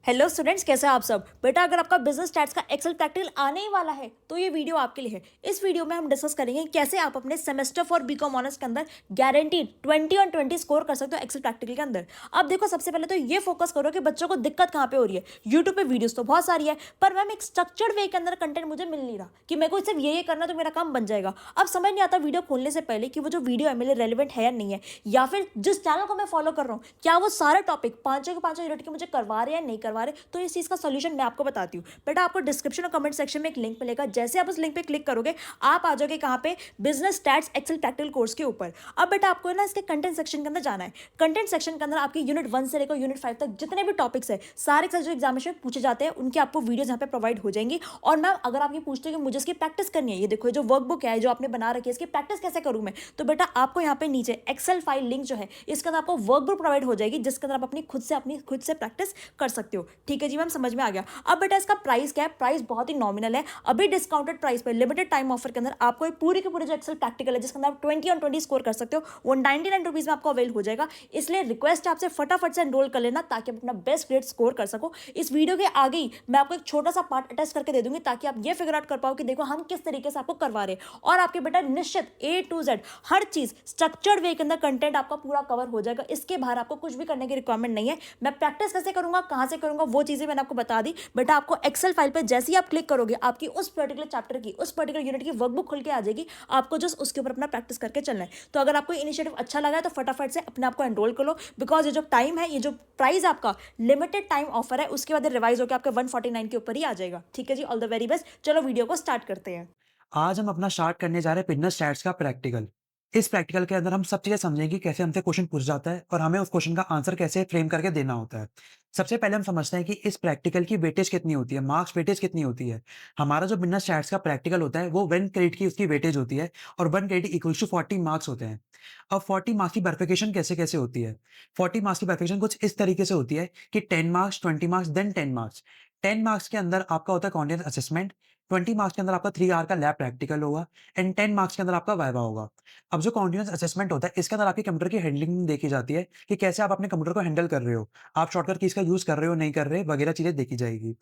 Hello students, कैसे हैं आप सब। बेटा, अगर आपका बिजनेस स्टैट्स का एक्सेल प्रैक्टिकल आने ही वाला है तो ये वीडियो आपके लिए है। इस वीडियो में हम डिस्कस करेंगे कैसे आप अपने सेमेस्टर फॉर बीकॉम ऑनर्स के अंदर गारंटीड 20 on 20 स्कोर कर सकते हो एक्सेल प्रैक्टिकल के अंदर। अब देखो, सबसे पहले तो ये फोकस करो कि बच्चों को दिक्कत कहाँ पे हो रही है। यूट्यूब पे वीडियोस तो बहुत सारी है, पर मैम एक स्ट्रक्चर्ड वे के अंदर कंटेंट मुझे मिल नहीं रहा कि मेरे को सिर्फ ये करना तो मेरा काम बन जाएगा। अब समझ नहीं आता वीडियो खोलने से पहले कि वो जो वीडियो है मेरे रेलिवेंट है या नहीं है, या फिर जिस चैनल को मैं फॉलो कर रहा हूँ क्या वो सारे टॉपिक पांचों के पांचों यूनिट के मुझे करवा रहे हैं या नहीं करवा रहे। तो इस चीज़ का सॉल्यूशन मैं आपको बताती हूँ। बेटा, आपको डिस्क्रिप्शन और कमेंट सेक्शन में एक लिंक मिलेगा। जैसे आप उस लिंक पे क्लिक करोगे आप आ जाओगे कहाँ पे, business stats excel practical course के ऊपर। अब बेटा, आपको ना इसके कंटेंट सेक्शन के अंदर जाना है। कंटेंट सेक्शन के अंदर आपकी यूनिट 1 से लेकर यूनिट 5 तक जितने भी टॉपिक्स है सारे के सारे जो एग्जामिनेशन में पूछे जाते हैं उनकी आपको वीडियोस यहाँ पे प्रोवाइड हो जाएंगी। और मैम, अगर आप ये पूछते हो कि मुझे इसकी प्रैक्टिस करनी है, ये देखो ये जो वर्कबुक है जो आपने बना रखी है, इसकी प्रैक्टिस कैसे करूँ मैं, तो बेटा आपको यहाँ पे नीचे एक्सेल फाइल लिंक जो है इसके अंदर आपको वर्कबुक प्रोवाइड हो जाएगी जिसके अंदर आप अपनी खुद से प्रैक्टिस कर सकते हो। ठीक है जी मैम, समझ में आ गया। अब बेटा, इसका प्राइस क्या है? प्राइस बहुत ही नॉमिनल है। अभी डिस्काउंटेड प्राइस पे लिमिटेड टाइम ऑफर के अंदर आपको ये पूरी की पूरी जो एक्सेल प्रैक्टिकल है जिसके अंदर आप 20 on 20 स्कोर कर सकते हो वो 99 रुपीज में आपको अवेल हो जाएगा। इसलिए रिक्वेस्ट है आपसे फटाफट से एनरोल कर लेना ताकि आप अपना बेस्ट ग्रेड स्कोर कर सको। इस वीडियो के आगे ही मैं आपको एक छोटा सा पार्ट अटैच करके दे दूंगी ताकि आप ये फिगर आउट कर पाओ कि देखो हम किस तरीके से आपको करवा रहे हैं। और आपके बेटा निश्चित A to Z हर चीज स्ट्रक्चर्ड वे के अंदर कंटेंट आपका पूरा कवर हो जाएगा। इसके बाहर आपको कुछ भी करने की रिक्वायरमेंट नहीं है। मैं प्रैक्टिस कैसे करूंगा, कहां से करूंगा, वो चीजें मैंने आपको बता दी। बेटा, आपको एक्सेल फाइल पे जैसे ही आप क्लिक करोगे आपकी उस पर्टिकुलर चैप्टर की उस पर्टिकुलर यूनिट की वर्कबुक खुल के आ जाएगी। आपको जस्ट उसके ऊपर अपना प्रैक्टिस करके चलना है। तो अगर आपको इनिशिएटिव अच्छा लगा है तो फटाफट से अपने आप को एनरोल कर लो, बिकॉज ये जो टाइम है, ये जो प्राइस आपका लिमिटेड टाइम ऑफर है, उसके बाद रिवाइज होकर आपके 149 के ऊपर ही आ जाएगा। ठीक है जी, ऑल द वेरी बेस्ट। चलो वीडियो को स्टार्ट करते हैं। आज हम अपना स्टार्ट करने जा रहे हैं बिज़नेस स्टैट्स का प्रैक्टिकल। इस प्रैक्टिकल के अंदर हम सब चीज़ें समझेंगे कि कैसे हमसे क्वेश्चन पूछा जाता है और हमें उस क्वेश्चन का आंसर कैसे फ्रेम करके देना होता है। सबसे पहले हम समझते हैं कि इस प्रैक्टिकल की वेटेज कितनी होती है, मार्क्स वेटेज कितनी होती है। हमारा जो बिज़नेस स्टैट्स का प्रैक्टिकल होता है वो 1 क्रेडिट की उसकी वेटेज होती है और 1 क्रेडिट इक्वल्स टू 40 मार्क्स होते हैं। अब 40 मार्क्स की वेरिफिकेशन कैसे-कैसे होती है? 40 मार्क्स की वेरिफिकेशन कुछ इस तरीके से होती है कि 10 marks, 20 marks then 10 marks. 10 marks के अंदर आपका होता है कॉन्टिनेंस असेसमेंट, 20 मार्क्स के अंदर आपका 3 आवर का लैब प्रैक्टिकल होगा एंड 10 मार्क्स के अंदर आपका वाइवा होगा। अब जो कॉन्टिन्यूअस असेसमेंट होता है, इसके अंदर आपके कंप्यूटर की हैंडलिंग देखी जाती है कि कैसे आप अपने कंप्यूटर को हैंडल कर रहे हो। आप शॉर्टकट कीज़ का यूज़ कर रहे हो, नहीं कर रहे, वगैरह चीज़ें देखी जाएगी।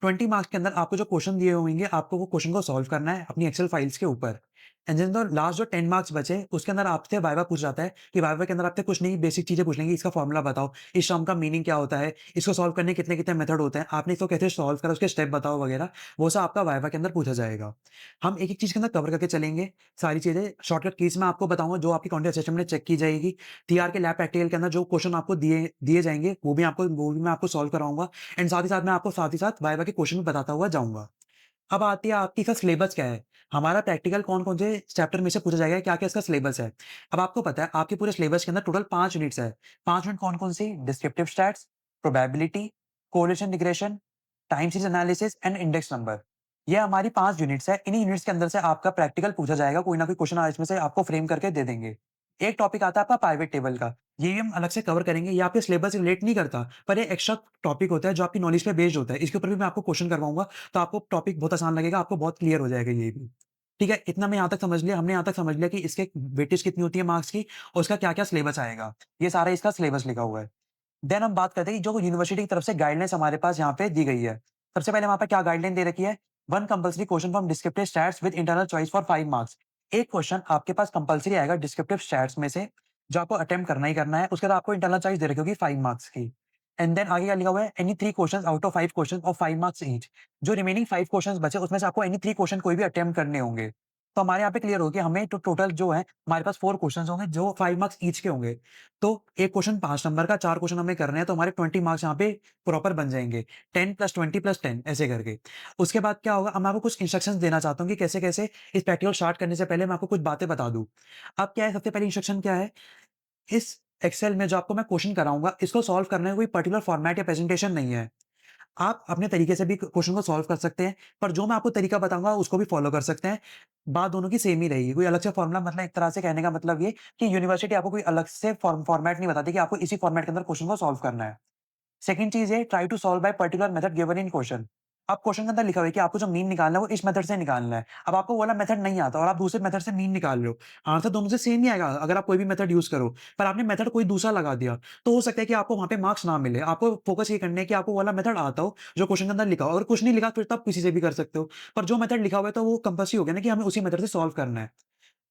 20 मार्क्स के अंदर आपको जो क्वेश्चन दिए होंगे, आपको वो क्वेश्चन को सॉल्व करना है अपनी एक्सेल फाइल्स के ऊपर। एंड देन द लास्ट जो 10 मार्क्स बचे, उसके अंदर आपसे वाइवा पूछा जाता है कि वाइवा के अंदर आपसे कुछ नहीं, बेसिक चीज़ें पूछ लेंगे, इसका फॉर्मूला बताओ, इस टर्म का मीनिंग क्या होता है, इसको सॉल्व करने के कितने-कितने मेथड होते हैं, आपने इसको कैसे सॉल्व करा, उसके स्टेप बताओ वगैरह। वो सब आपका वाइवा के अंदर पूछा जाएगा। हम एक-एक चीज़ के अंदर कवर करके चलेंगे, सारी चीज़ें शॉर्टकट कीज़ में आपको बताऊँगा जो आपकी कंटेंट असेसमेंट में चेक की जाएगी। टीआर के लैब प्रैक्टिकल के अंदर जो क्वेश्चन आपको दिए दिए जाएँगे, वो भी मैं आपको सॉल्व कराऊँगा एंड साथ ही साथ मैं आपको साथ ही साथ वाइवा के क्वेश्चन भी बताता हुआ जाऊँगा। अब आती है आपकी इसका सिलेबस क्या है? हमारा प्रैक्टिकल कौन-कौन से चैप्टर में से पूछा जाएगा, क्या-क्या इसका सिलेबस है? अब आपको पता है आपके पूरे सिलेबस के अंदर टोटल 5 यूनिट्स है। 5 यूनिट कौन-कौन सी? Descriptive stats, probability, correlation regression, time series analysis and index number. ये हमारी 5 यूनिट्स है। इन्हीं यूनिट्स के अंदर से आपका प्रैक्टिकल पूछा जाएगा, कोई ना कोई क्वेश्चन आज इसमें से आपको फ्रेम करके दे देंगे। एक टॉपिक आता है आपका पाइवट टेबल का। ये भी हम अलग से कवर करेंगे, ये आपके सिलेबस से रिलेट नहीं करता, पर ये एक्स्ट्रा टॉपिक होता है जो आपकी नॉलेज पे बेस्ड होता है। इसके ऊपर भी मैं आपको क्वेश्चन करवाऊँगा, तो आपको टॉपिक बहुत आसान लगेगा, आपको बहुत क्लियर हो जाएगा ये भी। ठीक है, इतना मैं यहाँ तक समझ लिया, हमने यहाँ तक समझ लिया कि इसके वेटेज कितनी होती है मार्क्स की और उसका क्या-क्या सिलेबस आएगा। ये सारा इसका सिलेबस लिखा हुआ है। देन हम बात करते हैं कि जो यूनिवर्सिटी की तरफ से गाइडलाइंस हमारे पास यहाँ पे दी गई है। सबसे पहले वहाँ पे क्या गाइडलाइन दे रखी है? 1 compulsory question from descriptive stats with internal choice for 5 marks. एक क्वेश्चन आपके पास कंपल्सरी आएगा डिस्क्रिप्टिव स्टैट्स में से, जो आपको अटेम्प्ट करना ही करना है। उसके बाद आपको इंटरनल चॉइस दे रखी होगी 5 मार्क्स की। एंड देन आगे क्या लिखा हुआ है? Any 3 questions out of 5 question of 5 marks each. जो रिमेनिंग 5 क्वेश्चन्स बचे उसमें से आपको एनी 3 क्वेश्चन कोई भी अटेम्प्ट करने होंगे। तो हमारे यहाँ पे क्लियर हो गया, हमें तो टोटल जो है हमारे पास 4 क्वेश्चन्स होंगे जो 5 मार्क्स ईच के होंगे। तो एक क्वेश्चन 5 नंबर का, 4 क्वेश्चन हमें करने हैं, तो हमारे 20 मार्क्स यहाँ पे प्रॉपर बन जाएँगे। 10 + 20 + 10 ऐसे करके। उसके बाद क्या होगा, अब मैं आपको कुछ इंस्ट्रक्शंस देना चाहता हूँ कि कैसे-कैसे इस प्रैक्टिकल स्टार्ट करने से पहले मैं आपको कुछ बातें बता दूँ। अब क्या है, सबसे पहली इंस्ट्रक्शन क्या है, इस एक्सेल में जो आपको मैं क्वेश्चन कराऊँगा, इसको सॉल्व करने का कोई पर्टिकुलर फॉर्मेट या प्रेजेंटेशन नहीं है। आप अपने तरीके से भी क्वेश्चन को सॉल्व कर सकते हैं, पर जो मैं आपको तरीका बताऊँगा उसको भी फॉलो कर सकते हैं। बात दोनों की सेम ही रहेगी। कोई अलग से फॉर्मूला, मतलब एक तरह से कहने का मतलब ये कि यूनिवर्सिटी आपको कोई अलग से फॉर्मेट नहीं बताती कि आपको इसी फॉर्मेट के अंदर क्वेश्चन को सॉल्व करना है। सेकंड चीज़ है, try to solve by particular method given in question. अब क्वेश्चन के अंदर लिखा हुआ है कि आपको जो मीन निकालना है वो इस मेथड से निकालना है। अब आपको वो वाला मेथड नहीं आता और आप दूसरे मेथड से मीन निकाल रहे हो। आंसर दोनों से सेम ही आएगा अगर आप कोई भी मेथड यूज़ करो, पर आपने मेथड कोई दूसरा लगा दिया, तो हो सकता है कि आपको वहाँ पे मार्क्स ना मिले। आपको फोकस ये करना है कि आपको वो वाला मेथड आता हो जो क्वेश्चन के अंदर लिखा हो। अगर कुछ नहीं लिखा फिर तो आप किसी से भी कर सकते हो। पर जो मेथड लिखा हुआ है तो वो कंपल्सरी हो गया ना कि हमें उसी मेथड से सॉल्व करना है।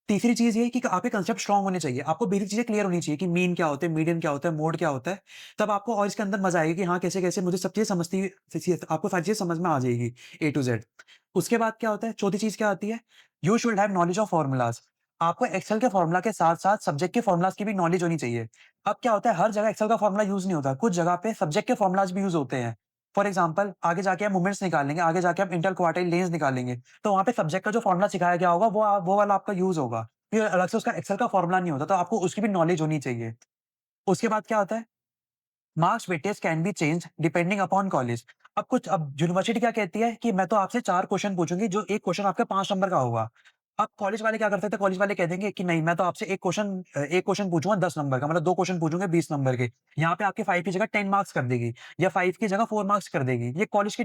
तीसरी चीज़ ये है कि आपके कांसेप्ट स्ट्रॉन्ग होने चाहिए। आपको बेसिक चीज़ें क्लियर होनी चाहिए कि मीन क्या होता है, मीडियन क्या होता है, मोड क्या होता है। तब आपको और इसके अंदर मज़ा आएगा कि हाँ, कैसे-कैसे मुझे सब चीज़ें आपको सारी चीज़ें समझ में आ जाएगी ए टू ज़ेड। उसके बाद क्या होता है, चौथी चीज़ क्या आती है? You should have knowledge of formulas. आपको एक्सेल के फ़ॉर्मूला के साथ-साथ सब्जेक्ट के फ़ॉर्मूलाज़ की भी नॉलेज होनी चाहिए। अब क्या होता है, हर जगह एक्सेल का फ़ॉर्मूला यूज़ नहीं होता। कुछ जगह पे सब्जेक्ट के फ़ॉर्मूलाज़ भी यूज़ होते हैं। फॉर एग्ज़ाम्पल आगे जाके हम मोमेंट्स निकालेंगे, आगे जाके हम इंटर क्वार्टाइल लेंस निकालेंगे। तो वहाँ पे सब्जेक्ट का जो फ़ॉर्मूला सिखाया गया होगा वो वाला आपका यूज़ होगा। फिर अलग से उसका एक्सेल का फ़ॉर्मूला नहीं होता, तो आपको उसकी भी नॉलेज होनी चाहिए। उसके बाद क्या होता है, marks weightage can be changed depending upon college. अब यूनिवर्सिटी क्या कहती है कि मैं तो आपसे 4 क्वेश्चन पूछूँगी, जो 1 क्वेश्चन आपका 5 नंबर का होगा। अब कॉलेज वाले क्या कर सकते हैं, कॉलेज वाले कह देंगे कि नहीं, मैं तो आपसे 1 क्वेश्चन पूछूँगा 10 नंबर का, मतलब 2 क्वेश्चन पूछूँगा 20 नंबर के। यहाँ पे आपके 5 की जगह 10 मार्क्स कर देगी या 5 की जगह 4 मार्क्स कर देगी। ये कॉलेज पे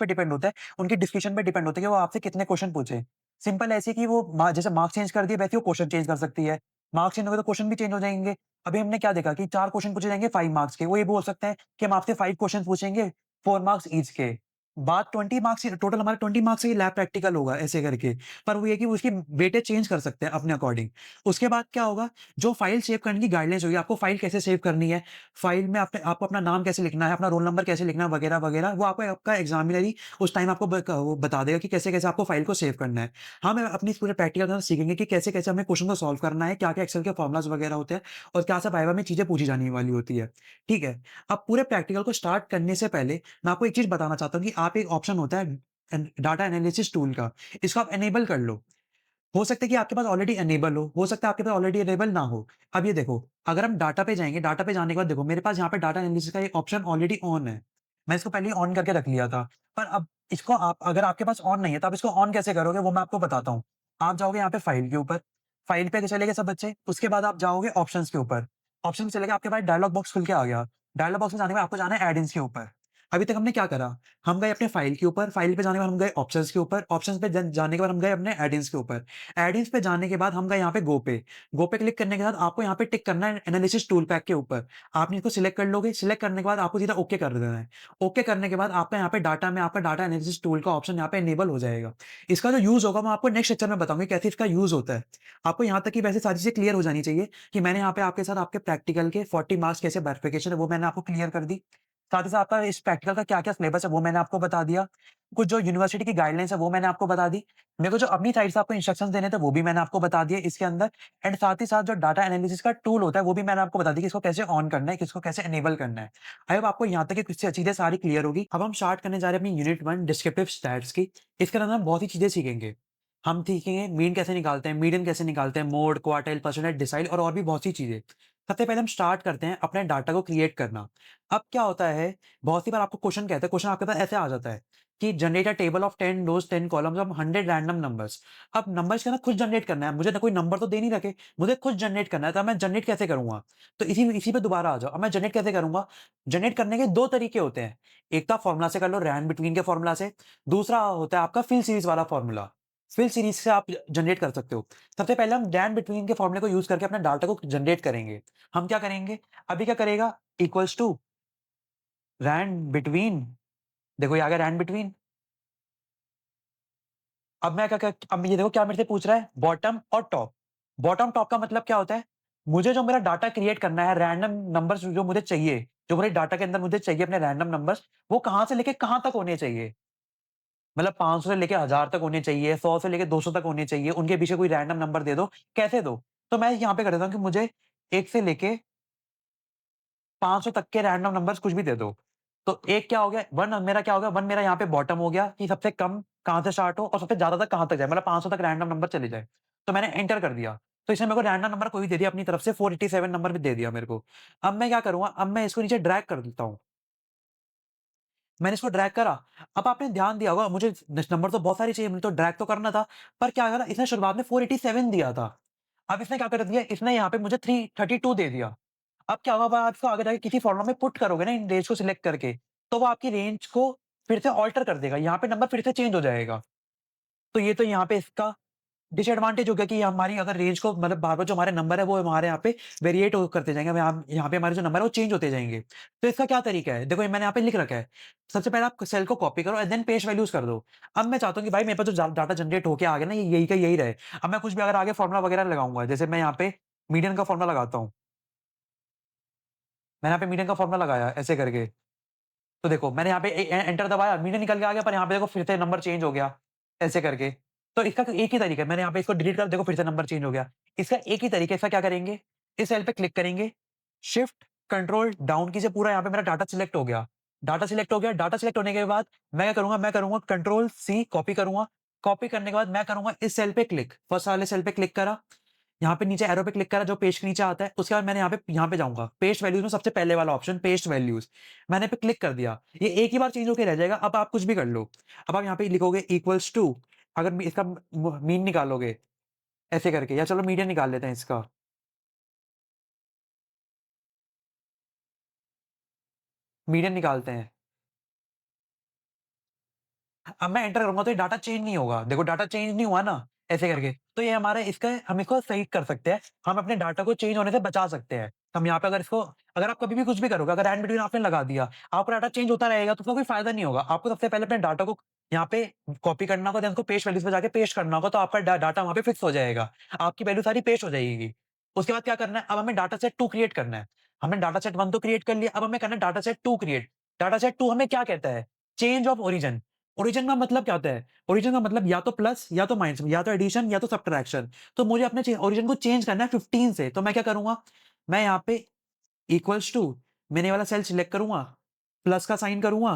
डिपेंड होता है, उनकी डिस्कशन पे डिपेंड होता है कि वो आपसे कितने क्वेश्चन पूछे। सिंपल ऐसे कि वो जैसे मार्क्स चेंज कर दिए, वैसे वो क्वेश्चन चेंज कर सकती है। मार्क्स चेंज हो गए तो क्वेश्चन भी चेंज हो जाएँगे। अभी हमने क्या देखा कि 4 क्वेश्चन पूछे जाएँगे 5 मार्क्स के। वो ये बोल सकते हैं कि हम आपसे 5 क्वेश्चन पूछेंगे 4 मार्क्स ईच के। बात 20 मार्क्स की, टोटल हमारा 20 मार्क्स का ही लैब प्रैक्टिकल होगा ऐसे करके। पर वो ये है कि वो उसकी वेटेज चेंज कर सकते हैं अपने अकॉर्डिंग। उसके बाद क्या होगा, जो फाइल सेव करने की गाइडलाइंस होगी, आपको फाइल कैसे सेव करनी है, फाइल में आपको अपना नाम कैसे लिखना है, अपना रोल नंबर कैसे लिखना है वगैरह-वगैरह, वो आपको आपका एग्ज़ामिनर उस टाइम आपको वो बता देगा कि कैसे-कैसे आपको फाइल को सेव करना है। हम अपनी इस पूरे प्रैक्टिकल के अंदर सीखेंगे कि कैसे-कैसे हमें क्वेश्चन को सॉल्व करना है, क्या-क्या एक्सेल के फ़ॉर्मूलाज़ वगैरह होते हैं और क्या सब वाइवा में चीज़ें पूछी जाने वाली होती है। ठीक है? अब पूरे प्रैक्टिकल को स्टार्ट करने से पहले मैं आपको एक चीज़ बताना चाहता हूँ कि आप एक ऑप्शन होता है डाटा एनालिसिस टूल का, इसको आप इनेबल कर लो। हो सकता है कि आपके पास ऑलरेडी इनेबल हो सकता है आपके पास ऑलरेडी इनेबल ना हो। अब ये देखो, अगर हम डाटा पे जाएँगे, डाटा पे जाने के बाद देखो मेरे पास यहाँ पे डाटा एनालिसिस का एक ऑप्शन ऑलरेडी ऑन है। मैं इसको पहले ही ऑन करके रख लिया था। पर अब इसको आप अगर आपके पास ऑन नहीं है, तो आप इसको ऑन कैसे करोगे वो मैं आपको बताता हूँ। आप जाओगे यहाँ पे फाइल के ऊपर, फाइल पे चले गए सब बच्चे, उसके बाद आप जाओगे ऑप्शंस के ऊपर। ऑप्शन में चले गए, आपके पास डायलॉग बॉक्स खुल के आ गया। डायलॉग बॉक्स में जाने के बाद आपको जाना है ऐड-इन्स के ऊपर। अभी तक हमने क्या करा? हम गए अपने फाइल के ऊपर, फाइल पे जाने के बाद हम गए ऑप्शंस के ऊपर, ऑप्शंस पे जाने के बाद हम गए अपने ऐड-इन्स के ऊपर। ऐड-इन्स पे जाने के बाद हम गए यहाँ पे गो पे। गो पे क्लिक करने के बाद आपको यहाँ पे टिक करना है एनालिसिस टूल पैक के ऊपर। आपने इसको सिलेक्ट कर लोगे, सिलेक्ट करने के बाद आपको सीधा ओके कर देना है। ओके करने के बाद आपका यहाँ पे डाटा में आपका डाटा एनालिसिस टूल का ऑप्शन यहाँ पे इनेबल हो जाएगा। इसका जो यूज़ होगा मैं आपको नेक्स्ट लेक्चर में बताऊँगा कैसे इसका यूज़ होता है। आपको यहाँ तक की वैसे सारी चीज़ें क्लियर हो जानी चाहिए कि मैंने यहाँ पे आपके साथ आपके प्रैक्टिकल के 40 मार्क्स कैसे वेरिफिकेशन है वो मैंने आपको क्लियर कर दी। साथ ही साथ आपका इस प्रैक्टिकल का क्या-क्या सिलेबस है वो मैंने आपको बता दिया। कुछ जो यूनिवर्सिटी की गाइडलाइंस है वो मैंने आपको बता दी। मेरे को जो अपनी साइड से आपको इंस्ट्रक्शंस देने थे वो भी मैंने आपको बता दिए इसके अंदर। एंड साथ ही साथ जो डाटा एनालिसिस का टूल होता है वो भी मैंने आपको बता दिया कि इसको कैसे ऑन करना है, किसको कैसे इनेबल करना है। आई होप आपको यहाँ तक की कुछ चीज़ें सारी क्लियर होगी। अब हम स्टार्ट करने जा रहे हैं अपनी यूनिट 1 डिस्क्रिप्टिव स्टैट्स की। इसके अंदर हम बहुत ही चीज़ें सीखेंगे। हम सीखेंगे मीन कैसे निकालते हैं, मीडियन कैसे निकालते हैं, मोड, क्वार्टाइल, परसेंटाइल, डेसाइल और भी बहुत सी चीज़ें। सबसे पहले हम स्टार्ट करते हैं अपने डाटा को क्रिएट करना। अब क्या होता है, बहुत सी बार आपको क्वेश्चन कहते हैं, क्वेश्चन आपके पास ऐसे आ जाता है कि generate a table of 10 rows 10 columns of 100 random numbers. अब नंबर्स के ना खुद जनरेट करना है, मुझे ना कोई नंबर तो दे नहीं रखे, मुझे खुद जनरेट करना है, तो मैं जनरेट कैसे करूँगा? तो इसी इसी पे दोबारा आ जाओ। अब मैं जनरेट कैसे करूँगा? जनरेट करने के 2 तरीके होते हैं। एक तो आप फ़ॉर्मूला से कर लो, रैंड बिटवीन के फ़ॉर्मूला से, दूसरा होता है आपका फिल सीरीज़ वाला फ़ॉर्मूला। फिल सीरीज़ से आप जनरेट कर सकते हो। सबसे पहले हम रैंड बिटवीन के फ़ॉर्मूले को यूज़ करके अपने डाटा को जनरेट करेंगे। हम क्या करेंगे? अभी क्या करेगा? इक्वल्स टू रैंड बिटवीन, देखो ये आ गया रैंड बिटवीन। अब मैं क्या अब ये देखो क्या मेरे से पूछ रहा है, बॉटम और टॉप। बॉटम टॉप का मतलब क्या होता है? मुझे जो मेरा डाटा क्रिएट करना है, रैंडम नंबर्स जो मुझे चाहिए, जो मेरे डाटा के अंदर मुझे चाहिए अपने रैंडम नंबर्स, वो कहाँ से लेके कहाँ तक होने चाहिए? मतलब 500 से लेके 1000 तक होने चाहिए, 100 से लेके 200 तक होने चाहिए, उनके पीछे कोई रैंडम नंबर दे दो, कैसे दो? तो मैं यहाँ पे कर देता हूँ कि मुझे 1 से लेके 500 तक के रैंडम नंबर्स कुछ भी दे दो। तो एक क्या हो गया, 1 मेरा क्या हो गया, 1 मेरा यहाँ पे बॉटम हो गया कि सबसे कम कहाँ से स्टार्ट हो और सबसे ज़्यादा तक कहाँ तक जाए, मतलब 500 तक रैंडम नंबर चले जाए। तो मैंने एंटर कर दिया। तो इसने मेरे को रैंडम नंबर कोई भी दे दिया अपनी तरफ से, 487 नंबर भी दे दिया मेरे को। अब मैं क्या करूँगा, अब मैं इसको नीचे ड्रैग कर देता हूँ। मैंने इसको ड्रैग करा। अब आपने ध्यान दिया होगा, मुझे नंबर तो बहुत सारे चाहिए, मुझे तो ड्रैग तो करना था। पर क्या करा, इसने शुरुआत में 487 दिया था। अब इसने क्या कर दिया, इसने यहाँ पे मुझे 332 दे दिया। अब क्या होगा, आप इसको आगे जाके किसी फॉर्मूला में पुट करोगे ना इन रेंज को सिलेक्ट करके, तो वो आपकी रेंज को फिर से ऑल्टर कर देगा, यहाँ पे नंबर फिर से चेंज हो जाएगा। तो ये तो यहाँ पे इसका डिसएडवांटेज हो गया कि हमारी अगर रेंज को मतलब बार-बार जो हमारे नंबर है वो हमारे यहाँ पे वेरिएट हो करते जाएँगे। यहाँ पे हमारे जो नंबर है वो चेंज होते जाएँगे। तो इसका क्या तरीका है? देखो ये मैंने यहाँ पे लिख रखा है। सबसे पहले आप सेल को कॉपी करो एंड देन पेस्ट वैल्यूज़ कर दो। अब मैं चाहता हूँ कि भाई मेरे पास जो डाटा जनरेट होके आ गया ना ये यही का यही रहे। अब मैं कुछ भी अगर आगे फॉर्मूला वगैरह लगाऊँगा, जैसे मैं यहाँ पे मीडियन का फॉर्मूला लगाता हूँ। मैंने यहाँ पे मीडियन का फॉर्मूला लगाया ऐसे करके। तो देखो मैंने यहाँ पे एंटर दबाया, मीडियन निकल के आ गया, पर यहाँ पे देखो फिर से नंबर चेंज हो गया, ऐसे करके। तो इसका एक ही तरीका है, मैंने यहाँ पे इसको डिलीट कर देखो फिर से नंबर चेंज हो गया। इसका एक ही तरीका है, इसका क्या करेंगे, इस सेल पे क्लिक करेंगे, शिफ्ट कंट्रोल डाउन कीजिए, पूरा यहाँ पे मेरा डाटा सिलेक्ट हो गया। डाटा सिलेक्ट हो गया, डाटा सिलेक्ट होने के बाद मैं करूँगा कंट्रोल सी कॉपी करूँगा। कॉपी करने के बाद मैं करूँगा इस सेल पे क्लिक, फर्स्ट वाले सेल पे क्लिक करा, यहाँ पे नीचे एरो पे क्लिक करा जो पेज के नीचे आता है, उसके बाद मैंने यहाँ पे जाऊँगा, पेस्ट वैल्यूज़ में सबसे पहले वाला ऑप्शन पेस्ट वैल्यूज़, मैंने पे क्लिक कर दिया। ये एक ही बार चेंज होके रह जाएगा, अब आप कुछ भी कर लो। अब आप यहाँ पे लिखोगे इक्वल्स टू, अगर इसका मीन निकालोगे, ऐसे करके, या चलो मीडियन निकाल लेते हैं इसका। मीडियन निकालते हैं। अब मैं एंटर करूँगा तो ये डाटा चेंज नहीं होगा। देखो डाटा चेंज नहीं हुआ ना, ऐसे करके। तो ये हमारा इसका हम इसको सही कर सकते हैं। हम अपने डाटा को चेंज होने से बचा सकते हैं। हम यहाँ पे अगर आप कभी भी कुछ भी करोगे, अगर एंड बिटवीन आपने लगा दिया, आपका डाटा चेंज होता रहेगा तो उसका कोई फ़ायदा नहीं होगा। आपको सबसे पहले अपने डाटा को यहाँ पे कॉपी करना होगा, देन उसको पेस्ट वैल्यूज़ पे जाके पेस्ट करना होगा, तो आपका डाटा वहाँ पे फिक्स हो जाएगा। आपकी वैल्यू सारी पेस्ट हो जाएगी। उसके बाद क्या करना है, अब हमें डाटा सेट 2 क्रिएट करना है। हमने डाटा सेट 1 तो क्रिएट कर लिया, अब हमें करना है data set 2 create. Data set 2 हमें क्या कहता है? Change of origin. ओरिजिन का मतलब क्या होता है? ओरिजिन का मतलब या तो प्लस या तो माइनस, या तो एडिशन या तो सब्ट्रैक्शन। तो मुझे अपने ओरिजिन को चेंज करना है 15 से, तो मैं क्या करूँगा? मैं यहाँ पे इक्वल्स टू मैंने ये वाला सेल सिलेक्ट करूँगा, प्लस का साइन करूँगा,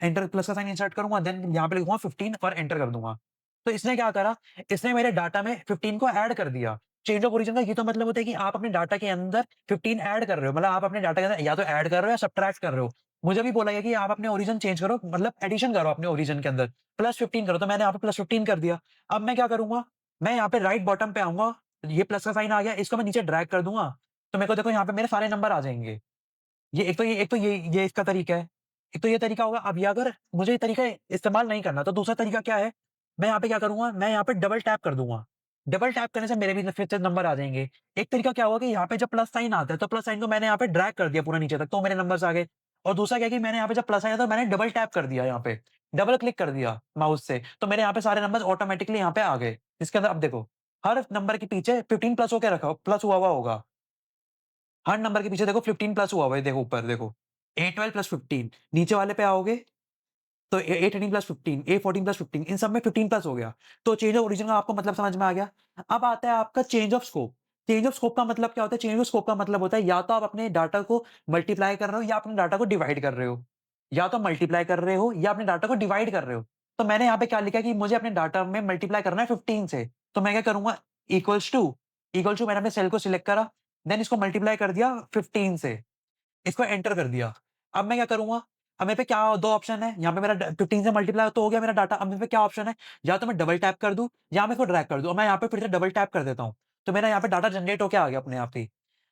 एंटर प्लस का साइन इंसर्ट करूँगा, देन यहाँ पे लिखूँगा 15 और एंटर कर दूँगा। तो इसने क्या करा? इसने मेरे डाटा में 15 को ऐड कर दिया। चेंज ऑफ ओरिजिन का ये तो मतलब होता है कि आप अपने डाटा के अंदर 15 ऐड कर रहे हो। मतलब आप अपने डाटा के अंदर या तो ऐड कर रहे हो या सब्ट्रैक्ट कर रहे हो। मुझे भी बोला गया कि आप अपने ओरिजिन चेंज करो, मतलब एडिशन करो अपने ओरिजिन के अंदर, प्लस 15 करो, तो मैंने यहाँ पे प्लस 15 कर दिया। अब मैं क्या करूँगा? मैं यहाँ पे राइट बॉटम पे आऊँगा, ये प्लस का साइन आ गया, इसको मैं नीचे ड्रैग कर दूँगा, तो मेरे को देखो यहाँ पे मेरे सारे नंबर आ जाएँगे। ये इसका तरीका है। एक तो ये तरीका होगा। अब ये अगर मुझे ये तरीका इस्तेमाल नहीं करना, तो दूसरा तरीका क्या है? मैं यहाँ पे क्या करूँगा? मैं यहाँ पे डबल टैप कर दूँगा। डबल टैप करने से मेरे भी फिर से नंबर आ जाएँगे। एक तरीका क्या होगा कि यहाँ पे जब प्लस साइन आता है, तो प्लस साइन को मैंने यहाँ पे ड्रैग कर दिया पूरा नीचे तक, तो मेरे नंबर्स आ गए। और दूसरा क्या है कि मैंने यहाँ पे जब प्लस आया था, मैंने डबल टैप कर दिया यहाँ पे, डबल क्लिक कर दिया माउस से, तो मेरे यहाँ पे सारे नंबर्स ऑटोमैटिकली यहाँ पे आ गए। इसके अंदर अब देखो, हर नंबर के पीछे 15 प्लस होके रखा प्लस हुआ हुआ होगा। हर नंबर के पीछे देखो 15 प्लस हुआ हुआ है, देखो ऊपर देखो, A12 प्लस 15, नीचे वाले पे आओगे तो A13 प्लस 15, A14 प्लस 15, इन सब में 15 प्लस हो गया। तो चेंज ऑफ ओरिजिन का आपको मतलब समझ में आ गया। अब आता है आपका change of scope. Change of scope का मतलब क्या होता है? चेंज ऑफ स्कोप का मतलब होता है या तो आप अपने डाटा को मल्टीप्लाई कर रहे हो या अपने डाटा को डिवाइड कर रहे हो। या तो मल्टीप्लाई कर रहे हो या अपने डाटा को डिवाइड कर रहे हो। तो मैंने यहाँ पे क्या लिखा है कि मुझे अपने डाटा में मल्टीप्लाई करना है 15 से। तो मैं क्या करूँगा? इक्वल्स टू मैंने अपने सेल को सिलेक्ट करा, देन इसको मल्टीप्लाई कर दिया 15 से। इसको एंटर कर दिया। अब मैं क्या करूँगा? अब मेरे पे क्या 2 ऑप्शन है, यहाँ पे मेरा 15 से मल्टीप्लाई तो हो गया मेरा डाटा। अब मेरे पे क्या ऑप्शन है? या तो मैं डबल टैप कर दूँ या मैं इसको ड्रैग कर दूँ। अब मैं यहाँ पे फिर से डबल टैप कर देता हूँ। तो मेरा यहाँ पे डाटा जनरेट होके आ गया अपने आप ही।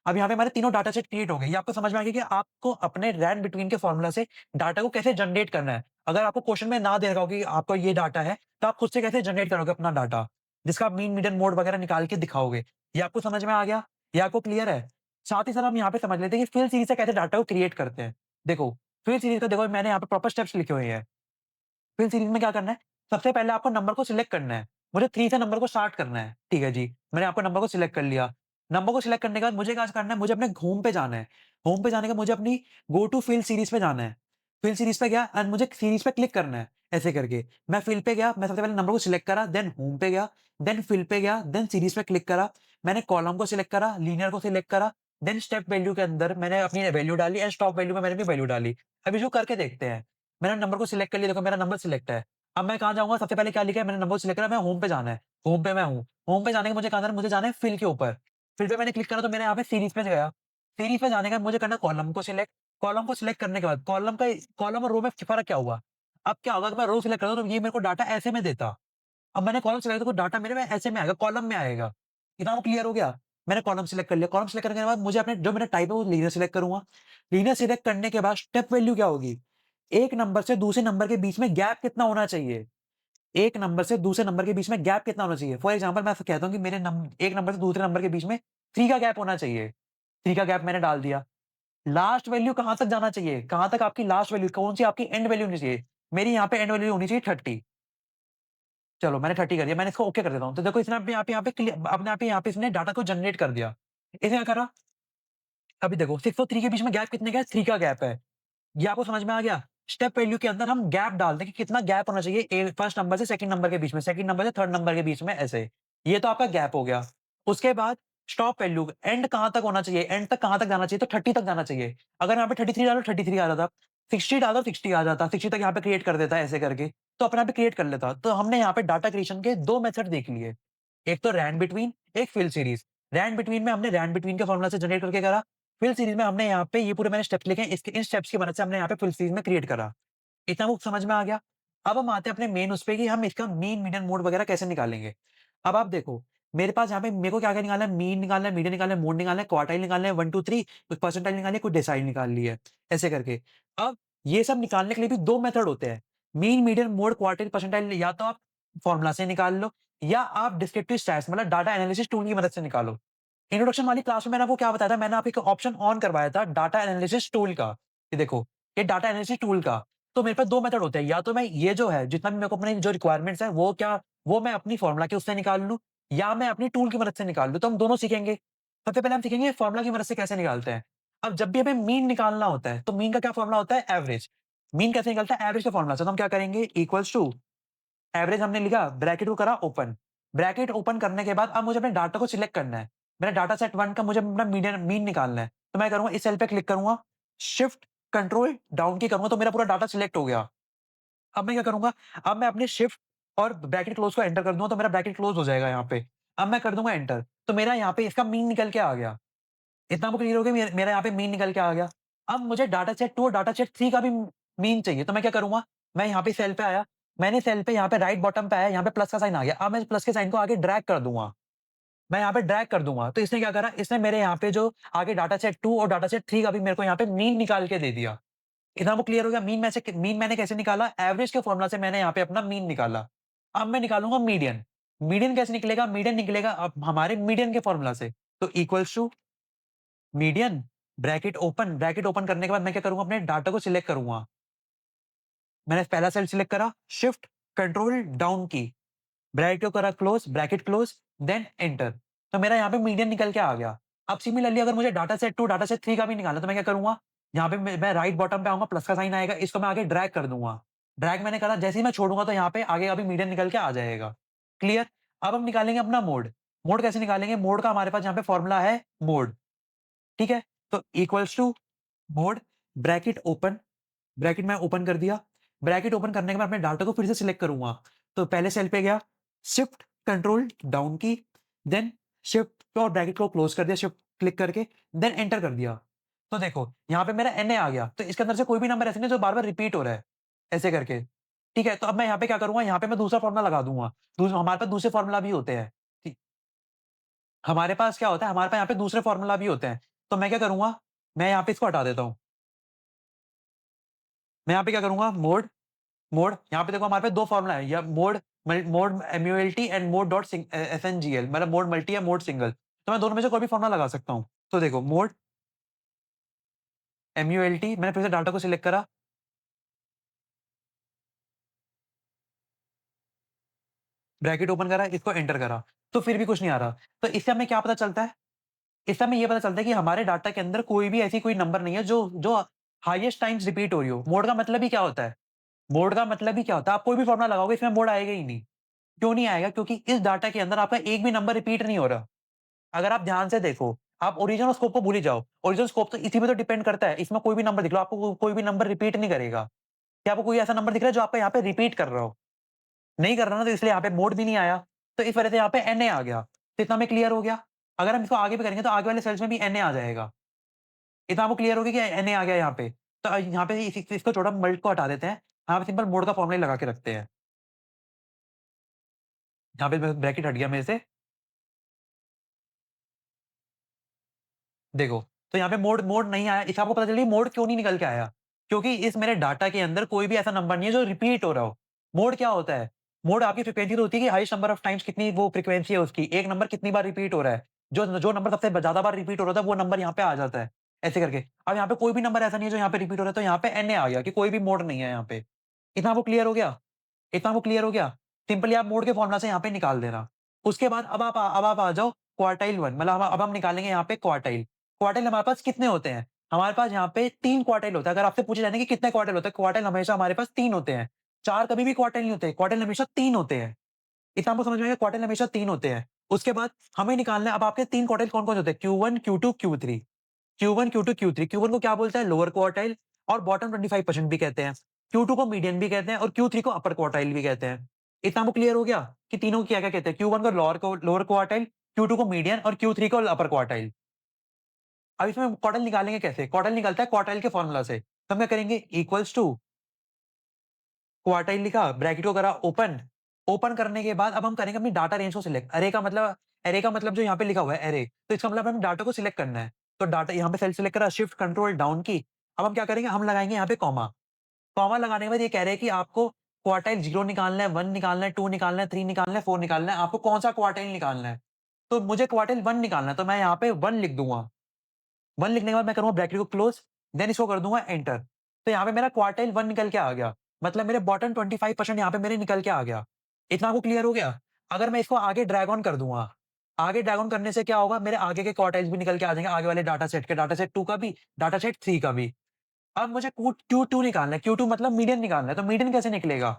अब यहाँ पे हमारे तीनों डाटा सेट क्रिएट हो गए। ये आपको समझ में आ गया कि आपको अपने रैंड बिटवीन के फॉर्मूला से डाटा को कैसे जनरेट करना है। अगर आपको क्वेश्चन में ना दे रखा हो कि आपको ये डाटा है, तो आप खुद से कैसे जनरेट करोगे अपना डाटा, जिसका आप मीन, मीडियन, मोड वगैरह निकाल के दिखाओगे। ये आपको समझ में आ गया? ये आपको क्लियर है? साथ ही साथ हम यहाँ पे समझ लेते हैं कि फिल सीरीज़ से कैसे डाटा को क्रिएट करते हैं। देखो, फिल सीरीज़ का देखो मैंने यहाँ पे प्रॉपर स्टेप्स लिखे हुए हैं। फिल सीरीज़ में क्या करना है? सबसे पहले आपको नंबर को सिलेक्ट करना है। मुझे 3 से नंबर को स्टार्ट करना है। ठीक है जी। मैंने आपको नंबर को सिलेक्ट कर लिया। नंबर को सिलेक्ट करने के बाद मुझे क्या करना है? मुझे अपने होम पे जाना है। होम पे जाने के बाद मुझे अपनी गो टू फिल सीरीज़ पे जाना है। फिल सीरीज़ पे गया एंड मुझे सीरीज़ पे क्लिक करना है, ऐसे करके। मैं फिल पे गया, मैं सबसे पहले नंबर को सिलेक्ट करा, देन होम पे गया, देन फिल पे गया, देन सीरीज़ पे क्लिक करा। मैंने कॉलम को सिलेक्ट करा, लीनियर को सिलेक्ट करा, देन स्टेप वैल्यू के अंदर मैंने अपनी वैल्यू डाली एंड स्टॉप वैल्यू में मैंने भी वैल्यू डाली। अब इसको करके देखते हैं। मैंने नंबर को सिलेक्ट कर लिया, देखो मेरा नंबर सिलेक्ट है। अब मैं कहाँ जाऊँगा? सबसे पहले क्या लिखा है? मैंने नंबर सिलेक्ट करा, मैं होम पे जाना है। होम पे मैं हूँ। होम पे जाने के मुझे कहाँ जाना है? मुझे जाना है फिल के ऊपर। फिल पे मैंने क्लिक करा तो मैंने यहाँ पे सीरीज़ पे गया। सीरीज़ पे जाने के बाद मुझे करना है कॉलम को सिलेक्ट। कॉलम को सिलेक्ट करने के बाद कॉलम और रो में फ़र्क क्या हुआ? अब क्या होगा कि मैं रो सिलेक्ट करता हूँ तो ये मेरे को डाटा ऐसे में देता। अब मैंने कॉलम सिलेक्ट किया तो डाटा मेरे में ऐसे में आएगा, कॉलम में आएगा। इतना वो क्लियर हो गया? मैंने कॉलम सिलेक्ट कर लिया। कॉलम सिलेक्ट करने के बाद मुझे अपने जो मेरा टाइप है वो लीनियर सिलेक्ट करूँगा। लीनियर सिलेक्ट करने के बाद स्टेप वैल्यू क्या होगी? एक नंबर से दूसरे नंबर के बीच में गैप कितना होना चाहिए? एक नंबर से दूसरे नंबर के बीच में गैप कितना होना चाहिए? फॉर एग्ज़ाम्पल मैं कहता हूँ कि मेरे एक नंबर से दूसरे नंबर के बीच में 3 का गैप होना चाहिए। 3 का गैप मैंने डाल दिया। लास्ट वैल्यू कहाँ तक जाना चाहिए? कहाँ तक आपकी लास्ट वैल्यू कौन-सी आपकी एंड वैल्यू होनी चाहिए? मेरी यहाँ पे एंड वैल्यू होनी चाहिए 30। चलो मैंने 30 कर दिया, मैंने इसको ओके कर देता हूँ। तो देखो इसने अपने आप यहाँ पे अपने आप ही यहाँ पे इसने डाटा को जनरेट कर दिया। इसने क्या करा? अभी देखो 6 और 3 के बीच में गैप कितने का है? 3 का गैप है। ये आपको समझ में आ गया? स्टेप वैल्यू के अंदर हम गैप डालते हैं कि कितना गैप होना चाहिए फर्स्ट नंबर से सेकंड नंबर के बीच में, सेकंड नंबर से थर्ड नंबर के बीच में ऐसे। ये तो आपका गैप हो गया। उसके बाद स्टॉप वैल्यू एंड कहाँ तक होना चाहिए? एंड तक कहाँ तक जाना चाहिए? तो 30 तक जाना चाहिए। अगर यहाँ पे 33 डालो 33 आ जाता, 60 डालो 60 आ जाता, 60 तक यहाँ पे क्रिएट कर देता ऐसे करके, तो अपने आप ही क्रिएट कर लेता। तो हमने यहाँ पे डाटा क्रिएशन के 2 मेथड देख लिए। एक तो रैंड बिटवीन, एक फिल सीरीज़। रैंड बिटवीन में हमने रैंड बिटवीन के फॉर्मूला से जनरेट करके करा। फिल सीरीज़ में हमने यहाँ पे ये पूरे मैंने स्टेप्स लिखे हैं, इसके इन स्टेप्स की मदद से हमने यहाँ पे फिल सीरीज़ में क्रिएट करा। इतना वो समझ में आ गया। अब हम आते हैं अपने मेन उस पे कि हम इसका मीन, मीडियन, मोड वगैरह कैसे निकालेंगे। अब आप देखो, मेरे पास यहाँ पे मेरे को क्या-क्या निकालना है, मीन निकालना है, मीडियन निकालना है, मोड निकालना है, क्वार्टाइल निकालना है, 1, 2, 3 कुछ परसेंटाइल निकालनी है, कुछ डेसाइल निकाल ली है, ऐसे करके। अब ये सब निकालने के लिए भी 2 मेथड होते हैं। Mean, median, mode, quartile, percentile या तो आप फॉर्मूला से निकाल लो या आप डिस्क्रिप्टिव स्टैट्स मतलब डाटा एनालिसिस टूल की मदद से निकालो। इंट्रोडक्शन वाली क्लास में मैंने आपको क्या बताया था, मैंने आपको एक ऑप्शन ऑन करवाया था डाटा एनालिसिस टूल का। ये देखो, ये डाटा एनालिसिस टूल का। तो मेरे पास 2 मेथड होते हैं, या तो मैं ये जो है जितना भी मेरे को अपने जो रिक्वायरमेंट्स हैं वो मैं अपनी फॉर्मूला के उससे निकाल लूँ या मैं अपनी टूल की मदद से निकाल लूँ, तो हम दोनों सीखेंगे। सबसे पहले हम सीखेंगे फॉर्मूला की मदद से कैसे निकालते हैं। अब जब भी हमें मीन निकालना होता है, तो मीन का क्या फॉर्मूला होता है? एवरेज। मीन कैसे निकलता है? एवरेज का फॉर्मूला से। तो हम क्या करेंगे? इक्वल्स टू एवरेज हमने लिखा, ब्रैकेट को करा ओपन। ब्रैकेट ओपन करने के बाद अब मुझे अपने डाटा को सिलेक्ट करना है। मेरा डाटा सेट 1 का मुझे अपना मीन निकालना है। तो मैं करूँगा इस सेल पे क्लिक करूँगा, शिफ्ट कंट्रोल डाउन की करूँगा तो मेरा पूरा डाटा सिलेक्ट हो गया। अब मैं क्या करूँगा, अब मैं अपने शिफ्ट और ब्रैकेट क्लोज़ को एंटर कर दूँगा तो मेरा ब्रैकेट क्लोज़ हो जाएगा यहाँ पे। अब मैं कर दूँगा एंटर, तो मेरा यहाँ पे इसका मीन निकल के आ गया। इतना आपको क्लियर हो गया मेरा यहाँ पे मीन निकल के आ गया। अब मुझे डाटा सेट 2 और डाटा सेट 3 का भी मीन चाहिए, तो मैं क्या करूँगा, मैं यहाँ पे सेल पे आया, मैंने सेल पे यहाँ पे राइट बॉटम पे आया, यहाँ पे प्लस का साइन आ गया। अब मैं प्लस के साइन को आगे ड्रैग कर दूँगा। मैं यहाँ पे ड्रैग कर दूँगा, तो इसने क्या करा, इसने मेरे यहाँ पे जो आगे डाटा सेट 2 और डाटा सेट 3 का भी मेरे को यहाँ पे मीन निकाल के दे दिया। इतना आपको क्लियर हो गया? मीन मैंने कैसे निकाला? एवरेज के फॉर्मूला से मैंने यहाँ पे अपना मीन निकाला। अब मैं निकालूँगा मीडियन। मीडियन कैसे निकलेगा? मीडियन निकलेगा अब हमारे मीडियन के फॉर्मूला से। तो equals to median bracket open करने के बाद मैं क्या करूँगा, अपने डाटा को सिलेक्ट करूँगा। मैंने पहला सेल सिलेक्ट करा, shift control down key, bracket को करा close, bracket close, then enter. तो मेरा यहाँ पे मीडियन निकल के आ गया। अब सिमिलरली अगर मुझे डाटा सेट 2, डाटा सेट 3 का भी निकालना है, तो मैं क्या करूँगा, यहाँ पे मैं राइट बॉटम पे आऊँगा, प्लस का साइन आएगा, इसको मैं आगे ड्रैग कर दूँगा। ड्रैग मैंने करा, जैसे ही मैं छोड़ूँगा तो यहाँ पे आगे अभी मीडियन निकल के आ जाएगा। क्लियर? अब हम निकालेंगे अपना मोड। मोड कैसे निकालेंगे? मोड का हमारे पास यहाँ पे फॉर्मूला है मोड, ठीक है? तो equals to mode bracket open, bracket मैं ओपन कर दिया। ब्रैकेट ओपन करने के बाद अपने डाटा को फिर से सिलेक्ट करूँगा। तो पहले सेल पे गया, शिफ्ट कंट्रोल डाउन की, देन शिफ्ट और ब्रैकेट को क्लोज़ कर दिया शिफ्ट क्लिक करके, देन एंटर कर दिया। तो देखो, यहाँ पे मेरा एनए आ गया। तो इसके अंदर से कोई भी नंबर ऐसे नहीं जो बार-बार रिपीट हो रहा है, ऐसे करके। ठीक है? तो अब मैं यहाँ पे क्या करूँगा, यहाँ पे मैं दूसरा फ़ॉर्मूला लगा दूँगा। हमारे पास दूसरे फ़ॉर्मूला भी होते हैं। ठी हमारे पास क्या होता है, हमारे पास यहाँ पे दूसरे फ़ॉर्मूला भी होते हैं। तो मैं क्या करूँगा, मैं यहाँ पे इसको हटा देता हूँ। मैं यहाँ पे क्या करूँगा, मोड मोड यहाँ पे देखो हमारे पास 2 फ़ॉर्मूला है या mode MULT and mode dot SNGL मतलब मोड मल्टी या मोड सिंगल। तो मैं दोनों में से कोई भी फ़ॉर्मूला लगा सकता हूँ। तो देखो मोड MULT मैंने फिर से डाटा को सिलेक्ट करा, ब्रैकेट ओपन करा, इसको एंटर करा, तो फिर भी कुछ नहीं आ रहा। तो इससे हमें क्या पता चलता है? इससे हमें ये पता चलता है कि हमारे डाटा के अंदर कोई भी ऐसी कोई नंबर नहीं है जो जो हाईएस्ट टाइम्स रिपीट हो रही हो। मोड का मतलब ही क्या होता है? मोड का मतलब ही क्या होता है? आप कोई भी फ़ॉर्मूला लगाओगे इसमें मोड आएगा ही नहीं। क्यों नहीं आएगा? क्योंकि इस डाटा के अंदर आपका एक भी नंबर रिपीट नहीं हो रहा। अगर आप ध्यान से देखो, आप ओरिजिन और स्कोप को भूल ही जाओ। ओरिजिन स्कोप तो इसी पे तो डिपेंड करता है। इसमें कोई भी नंबर दिख लो, आपको कोई भी नंबर रिपीट नहीं करेगा। क्या आपको कोई ऐसा नंबर दिख रहा है जो आपका यहाँ पे रिपीट कर रहा हो? नहीं कर रहा ना, तो इसलिए यहाँ पे मोड भी नहीं आया। तो इस वजह से यहाँ पे एनए आ गया। तो इतना हमें क्लियर हो गया। अगर हम इसको आगे भी करेंगे तो आगे वाले सेल्स में भी एनए आ जाएगा। इतना आपको क्लियर हो गया कि एनए आ गया यहाँ पे। तो यहाँ पे इसको छोड़ो, मल्ट को हटा देते हैं। यहाँ पे सिंपल मोड का फॉर्मूला ही लगा के रखते हैं। यहाँ पे ब्रैकेट हट गया मेरे से। देखो, तो यहाँ पे मोड मोड नहीं आया। इससे आपको पता चल गया मोड क्यों नहीं निकल के आया। क्योंकि इस मेरे डाटा के अंदर कोई भी ऐसा नंबर नहीं है जो रिपीट हो रहा हो। मोड क्या होता है? मोड आपकी फ्रीक्वेंसी तो होती है कि हाईएस्ट नंबर ऑफ टाइम्स कितनी वो फ्रीक्वेंसी है उसकी, एक नंबर कितनी बार रिपीट हो रहा है। जो जो नंबर सबसे ज़्यादा बार रिपीट हो रहा था वो नंबर यहाँ पे आ जाता है, ऐसे करके। अब यहाँ पे कोई भी नंबर ऐसा नहीं है जो यहाँ पे रिपीट हो रहा है, तो यहाँ पे एन आ गया कि कोई भी मोड नहीं है यहाँ पे। इतना आपको क्लियर हो गया? इतना आपको क्लियर हो गया? सिंपली आप मोड के फॉर्मूला से यहाँ पे निकाल देना। उसके बाद अब आप आ जाओ क्वार्टाइल 1, मतलब अब हम निकालेंगे यहाँ पे क्वार्टाइल। क्वार्टाइल हमारे पास कितने होते हैं? हमारे पास यहाँ पे 3 क्वार्टाइल होता है। अगर आपसे पूछे जाए कि कितने क्वार्टाइल होते हैं? क्वार्टाइल हमेशा हमारे पास 3 होते हैं। 4 कभी भी क्वार्टाइल नहीं होते, क्वार्टाइल हमेशा 3 होते हैं। इतना आपको समझ में आएगा, क्वार्टाइल हमेशा 3 होते हैं। उसके बाद हमें निकालना है अब आपके 3 क्वार्टाइल कौन-कौन से होते हैं? Q1, Q2, Q3। Q1, Q2, Q3। Q1 को क्या बोलते हैं? लोअर क्वार्टाइल और बॉटम 25% भी कहते हैं। Q2 को मीडियन भी कहते हैं और Q3 को अपर क्वार्टाइल भी कहते हैं। इतना आपको क्लियर हो गया कि तीनों को क्या-क्या कहते हैं? Q1 को लोअर क्वार्टाइल, Q2 को मीडियन और Q3 को अपर क्वार्टाइल। अब इसमें क्वार्टाइल निकालेंगे कैसे? क्वार्टाइल निकलता है क्वार्टाइल के फॉर्मूला से। तो हम क्या करेंगे? इक्वल्स टू क्वार्टाइल लिखा, ब्रैकेट को करा ओपन। ओपन करने के बाद अब हम करेंगे अपनी डाटा रेंज को सिलेक्ट। अरे का मतलब जो यहाँ पे लिखा हुआ है अरे, तो इसका मतलब हमें डाटा को सिलेक्ट करना है। तो डाटा यहाँ पे सेल सिलेक्ट करा, शिफ्ट कंट्रोल डाउन की। अब हम क्या करेंगे? हम लगाएंगे यहाँ पे कॉमा। कॉमा लगाने के बाद ये कह रहे हैं कि आपको क्वार्टाइल 0 निकालना है, 1 निकालना है, 2 निकालना है, 3 निकालना है, 4 निकालना है। आपको कौन सा क्वार्टाइल निकालना है? तो मुझे क्वार्टाइल 1 निकालना है, तो मैं यहाँ पे 1 लिख दूंगा। 1 लिखने के बाद मैं करूँगा ब्रैकेट को क्लोज, देन इसको कर दूँगा एंटर। तो यहाँ पे मेरा क्वार्टाइल 1 निकल के आ गया। मतलब मेरे बॉटम 25% यहाँ पे मेरे निकल के आ गया। इतना आपको क्लियर हो गया? अगर मैं इसको आगे ड्रैग ऑन कर दूँगा, आगे ड्रैग ऑन करने से क्या होगा? मेरे आगे के क्वार्टाइल्स भी निकल के आ जाएँगे, आगे वाले डाटा सेट के, डाटा सेट 2 का भी, डाटा सेट 3 का भी। अब मुझे Q2 निकालना है, Q2 मतलब मीडियन निकालना है, तो मीडियन कैसे निकलेगा?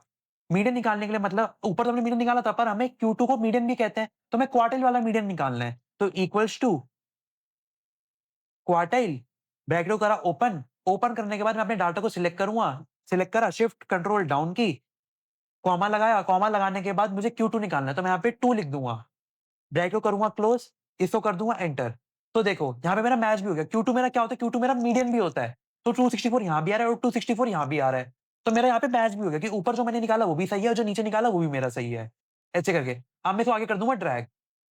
मीडियन निकालने के लिए मतलब ऊपर तो हमने मीडियन निकाला था, पर हमें Q2 को मीडियन भी कहते हैं, तो हमें क्वार्टाइल वाला मीडियन निकालना है। तो इक्वल्स टू क्वार्टाइल, ब्रैकेट को करा ओपन, ओपन करने के बाद मैं अपने डाटा को सिलेक्ट करूँगा, सिलेक्ट करा, शिफ्ट कंट्रोल डाउन की, कॉमा लगाया, कॉमा लगाने के बाद मुझे Q2 निकालना है, तो मैं यहाँ पे 2 लिख दूँगा। ब्रैकेट को करूँगा क्लोज़, इसको कर दूँगा एंटर। तो देखो, यहाँ पे मेरा मैच भी हो गया। Q2 मेरा क्या होता है? Q2 मेरा मीडियन भी होता है। तो 264 यहाँ भी आ रहा है और 264 यहाँ भी आ रहा है। तो मेरा यहाँ पे मैच भी हो गया कि ऊपर जो मैंने निकाला वो भी सही है और जो नीचे निकाला वो भी मेरा सही है। ऐसे करके। अब मैं इसको आगे कर दूँगा ड्रैग।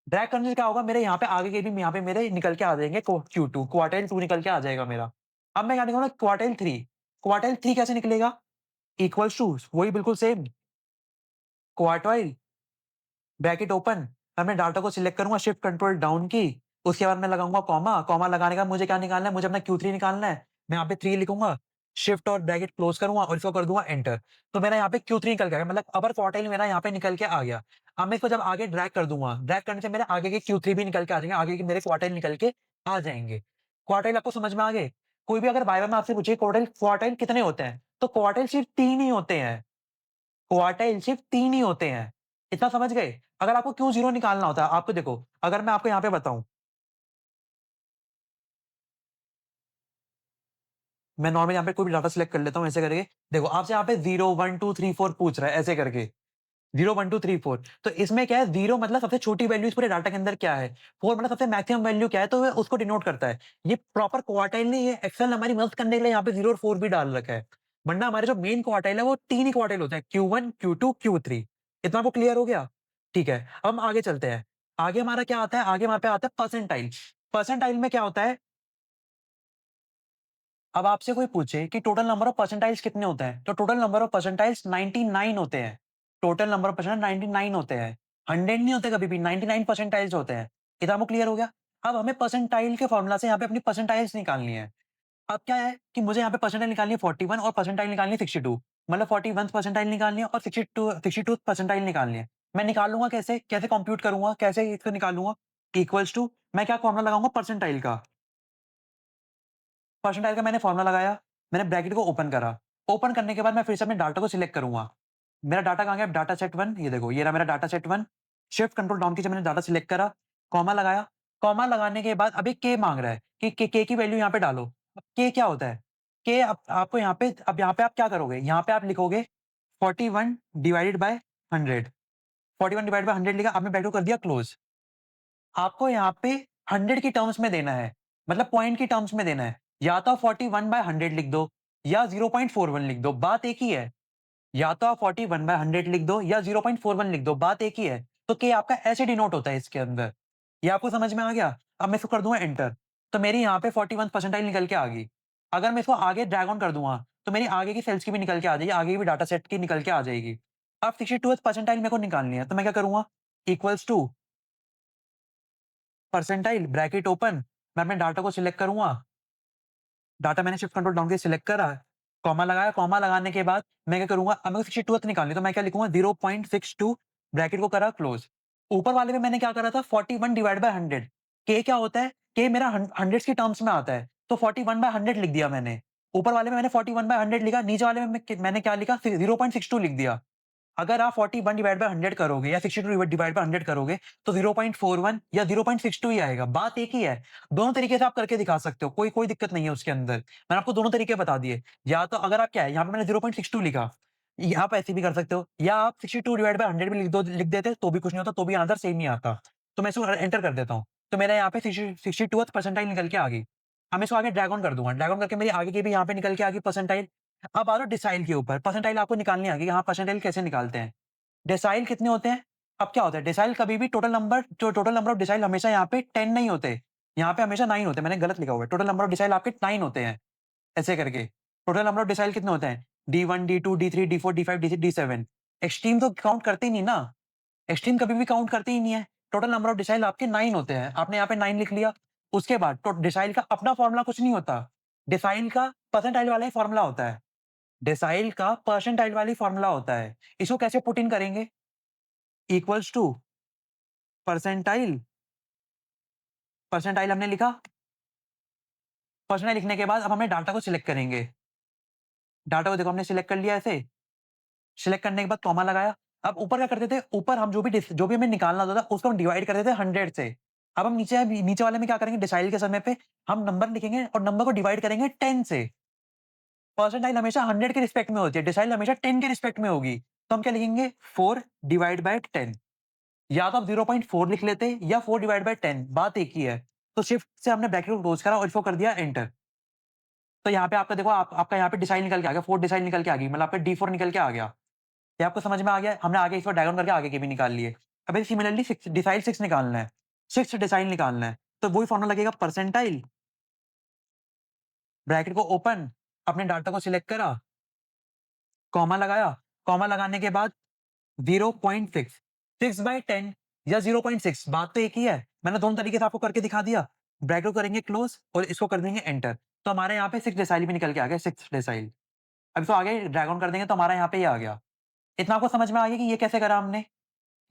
ड्रैग करने से क्या होगा? मेरे यहाँ पे आगे के भी यहाँ पे मेरे निकल के आ जाएँगे Q2, क्वार्टाइल 2 निकल के आ जाएगा मेरा। अब मैं क्या निकालूँगा? क्वार्टाइल 3। क्वार्टाइल 3 कैसे निकलेगा? इक्वल्स टू वही बिल्कुल सेम, क्वार्टाइल ब्रैकेट ओपन, मैं अपने डाटा को सिलेक्ट करूँगा, शिफ्ट कंट्रोल डाउन की, उसके बाद मैं लगाऊँगा कॉमा, कॉमा लगाने के बाद मुझे क्या निकालना है? मुझे अपना Q3 निकालना है। मैं यहाँ पे 3 लिखूँगा, शिफ्ट और ब्रैकेट क्लोज़ करूँगा और इसको कर दूँगा एंटर। तो मेरा यहाँ पे Q3 निकल के आ गया, मतलब अपर क्वार्टाइल मेरा यहाँ पे निकल के आ गया। अब मैं इसको जब आगे ड्रैग कर दूँगा, ड्रैग करने से मेरे आगे के Q3 भी निकल के आ जाएँगे, आगे के मेरे क्वार्टाइल निकल के आ जाएँगे। क्वार्टाइल आपको समझ में आ गए? कोई भी अगर वाइवा में आपसे पूछे क्वार्टाइल क्वार्टाइल कितने होते हैं? तो क्वार्टाइल सिर्फ 3 ही होते हैं। क्वार्टाइल सिर्फ 3 ही होते हैं। इतना समझ गए? अगर आपको क्यों 0 निकालना होता है, आपको देखो, अगर मैं आपको यहाँ पे बताऊँ, मैं नॉर्मली यहाँ पे कोई भी डाटा सिलेक्ट कर लेता हूँ ऐसे करके। देखो, आपसे यहाँ पे 0, 1, 2, 3, 4 पूछ रहा है ऐसे करके। 0, 1, 2, 3, 4 तो इसमें क्या है 0 मतलब सबसे छोटी वैल्यू इस पूरे डाटा के अंदर क्या है? 4 मतलब सबसे मैक्सिमम वैल्यू क्या है तो वो उसको डिनोट करता है। ये प्रॉपर क्वार्टाइल नहीं है, एक्सेल हमारी मदद करने के लिए यहाँ पे 0 और 4 भी डाल रखा है। वरना हमारे जो मेन क्वार्टाइल है वो 3 ही क्वार्टाइल होते हैं Q1, Q2, Q3। इतना आपको क्लियर हो गया? ठीक है, अब हम आगे चलते हैं। आगे हमारा क्या आता है? आगे हमारे पे आता है परसेंटाइल। परसेंटाइल में क्या होता है? अब आपसे कोई पूछे कि टोटल नंबर ऑफ परसेंटाइल्स कितने होते हैं? तो टोटल नंबर ऑफ परसेंटाइल्स 99 होते हैं। टोटल नंबर ऑफ परसेंटाइल 99 होते हैं। 100 नहीं होते कभी भी, 99 परसेंटाइल्स होते हैं। इतना आपको क्लियर हो गया? अब हमें परसेंटाइल के फॉर्मूला से यहाँ पे अपनी परसेंटाइल्स निकालनी है। अब क्या है कि मुझे यहाँ पे परसेंटाइल निकालनी है 41 और परसेंटाइल निकालनी है 62। मतलब 41th परसेंटाइल निकालनी है और 62th परसेंटाइल निकालनी है। मैं निकालूँगा कैसे? कैसे कंप्यूट करूँगा? कैसे इसको निकालूँगा? इक्वल्स टू मैं क्या फॉर्मूला लगाऊँगा परसेंटाइल का। परसेंटाइल का मैंने फॉर्मूला लगाया, मैंने ब्रैकेट को ओपन करा। ओपन करने के बाद मैं फिर से अपने डाटा को सिलेक्ट करूँगा। मेरा डाटा कहाँ गया? डाटा सेट 1 ये देखो, ये रहा मेरा data set 1। Shift control down कीजिए, मैंने डाटा सिलेक्ट करा, कॉमा लगाया। कॉमा लगाने के बाद अभी के माँग रहा है कि के की वैल्यू यहाँ पे डालो। अब के क्या होता है? के आप आपको यहाँ पे अब यहाँ पे आप क्या करोगे? यहाँ पे आप लिखोगे 41 डिवाइडेड बाय 100। 41 डिवाइडेड बाय 100 लिखा, आपने ब्रैकेट को कर दिया क्लोज़। आपको यहाँ पे 100 की टर्म्स में देना है, मतलब पॉइंट की टर्म्स में देना है। या तो आप 41 बाय 100 लिख दो या 0.41 लिख दो, बात एक ही है। या तो आप 41 बाय 100 लिख दो या 0.41 लिख दो, बात एक ही है। तो के आपका ऐसे डिनोट होता है इसके अंदर। ये आपको समझ में आ गया? अब मैं इसको कर दूँगा एंटर, तो मेरी यहाँ पे 41 परसेंटाइल निकल के आ गई। अगर मैं इसको आगे ड्रैग ऑन कर दूँगा, तो मेरी आगे की सेल्स की भी निकल के आ जाएगी, आगे की भी डाटा सेट की निकल के आ जाएगी। अब 62th परसेंटाइल मेरे को निकालनी है, तो मैं क्या करूँगा? Equals to percentile bracket open, मैं अपने डाटा को सिलेक्ट करूँगा। डाटा मैंने शिफ्ट कंट्रोल डाउन के सिलेक्ट करा, कॉमा लगाया, कॉमा लगाने के बाद मैं क्या करूँगा? अब मेरे को 62th निकालनी है, तो मैं क्या लिखूँगा? 0.62 ब्रैकेट को करा क्लोज़। ऊपर वाले में मैंने क्या करा था? 41 डिवाइड बाय 100। के क्या होता है? के मेरा हंड्रेड्स की टर्म्स में आता है, तो 41 बाय 100 लिख दिया मैंने। ऊपर वाले में मैंने 41 बाय 100 लिखा, नीचे वाले में मैंने क्या लिखा? 0.62 लिख दिया। अगर आप 41 डिवाइड बाय 100 करोगे या 62 डिवाइड बाय 100 करोगे, तो 0.41 या 0.62 ही आएगा। बात एक ही है। दोनों तरीके से आप करके दिखा सकते हो, कोई कोई दिक्कत नहीं है उसके अंदर। मैंने आपको दोनों तरीके बता दिए। या तो अगर आप क्या है, यहाँ पे मैंने 0.62 लिखा, आप ऐसे भी कर सकते हो, या आप 62 डिवाइड बाय 100 भी लिख देते, तो भी कुछ नहीं होता, तो भी आंसर सेम ही आता। तो मैं इसको एंटर कर देता हूँ। तो मेरे यहाँ पे 62th परसेंटाइल निकल के आ गई। अब मैं इसको आगे ड्रैग ऑन कर दूँगा। ड्रैग ऑन करके मेरी आगे की भी यहाँ पे निकल के आ गई परसेंटाइल। अब आ जाओ डिसाइल के ऊपर। परसेंटाइल आपको निकालनी आ गई। यहाँ परसेंटाइल कैसे निकालते हैं? डेसाइल कितने होते हैं? अब क्या होता है, डेसाइल कभी भी टोटल नंबर ऑफ डेसाइल हमेशा यहाँ पे 10 नहीं होते, यहाँ पे हमेशा 9 होते हैं। मैंने गलत लिखा हुआ है। टोटल नंबर ऑफ डेसाइल आपके 9 होते हैं, ऐसे करके। टोटल नंबर ऑफ डेसाइल कितने होते हैं? D1, D2, D3, D4, D5, D6, D7। Extreme तो काउंट करते ही नहीं ना, एक्सट्रीम कभी भी काउंट करते ही नहीं है। टोटल नंबर ऑफ डेसाइल आपके 9 होते हैं। आपने यहाँ पे 9 लिख लिया। उसके बाद तो डेसाइल का अपना फॉर्मूला कुछ नहीं होता। डेसाइल का परसेंटाइल वाला ही फॉर्मूला होता है। डेसाइल का परसेंटाइल वाली फॉर्मूला होता है। इसको कैसे पुट इन करेंगे? इक्वल्स टू परसेंटाइल, परसेंटाइल हमने लिखा। परसेंटाइल लिखने के बाद अब हमें डाटा को सिलेक्ट करेंगे। डाटा को देखो हमने सिलेक्ट कर लिया ऐसे। सिलेक्ट करने के बाद कॉमा लगाया। अब ऊपर क्या करते थे? ऊपर हम जो भी हमें निकालना होता था उसको हम डिवाइड करते थे 100 से। अब हम नीचे वाले में क्या करेंगे? डिसाइल के समय पे हम नंबर लिखेंगे और नंबर को डिवाइड करेंगे 10 से। परसेंटाइल हमेशा 100 के रिस्पेक्ट में होती है, डिसाइल हमेशा 10 के रिस्पेक्ट में होगी। तो हम क्या लिखेंगे? 4 डिवाइड बाय 10। या तो आप 0.4 लिख लेते या 4 डिवाइड बाय 10, बात एक ही है। तो शिफ्ट से हमने ब्रैकेट को क्लोज करा और इसको कर दिया एंटर। तो यहाँ पे आपका देखो आपका यहाँ पे डिसाइल निकल के आ गया, 4 डिसाइल निकल के आ गई, मतलब आपका D4 निकल के आ गया। ये आपको समझ में आ गया? हमने आगे इसको डायगोनल करके आगे के भी निकाल लिए। अब सिमिलरली 6 डिसाइल 6 निकालना है, 6 डिसाइल निकालना है। तो वही फॉर्मूला लगेगा, परसेंटाइल ब्रैकेट को ओपन, अपने डाटा को सिलेक्ट करा, कॉमा लगाया, कॉमा लगाने के बाद 0.6, 6 बाय 10 या 0.6, बात तो एक ही है। मैंने दोनों तरीके से आपको करके दिखा दिया। ब्रैकेट को करेंगे क्लोज और इसको कर देंगे एंटर। तो हमारे यहाँ पे 6 डेसाइल भी निकल के आ गया, 6 डेसाइल। अब इसको आगे ड्रैग ऑन कर देंगे तो हमारा यहाँ पे ये आ गया। इतना आपको समझ में आ गया कि ये कैसे करा हमने?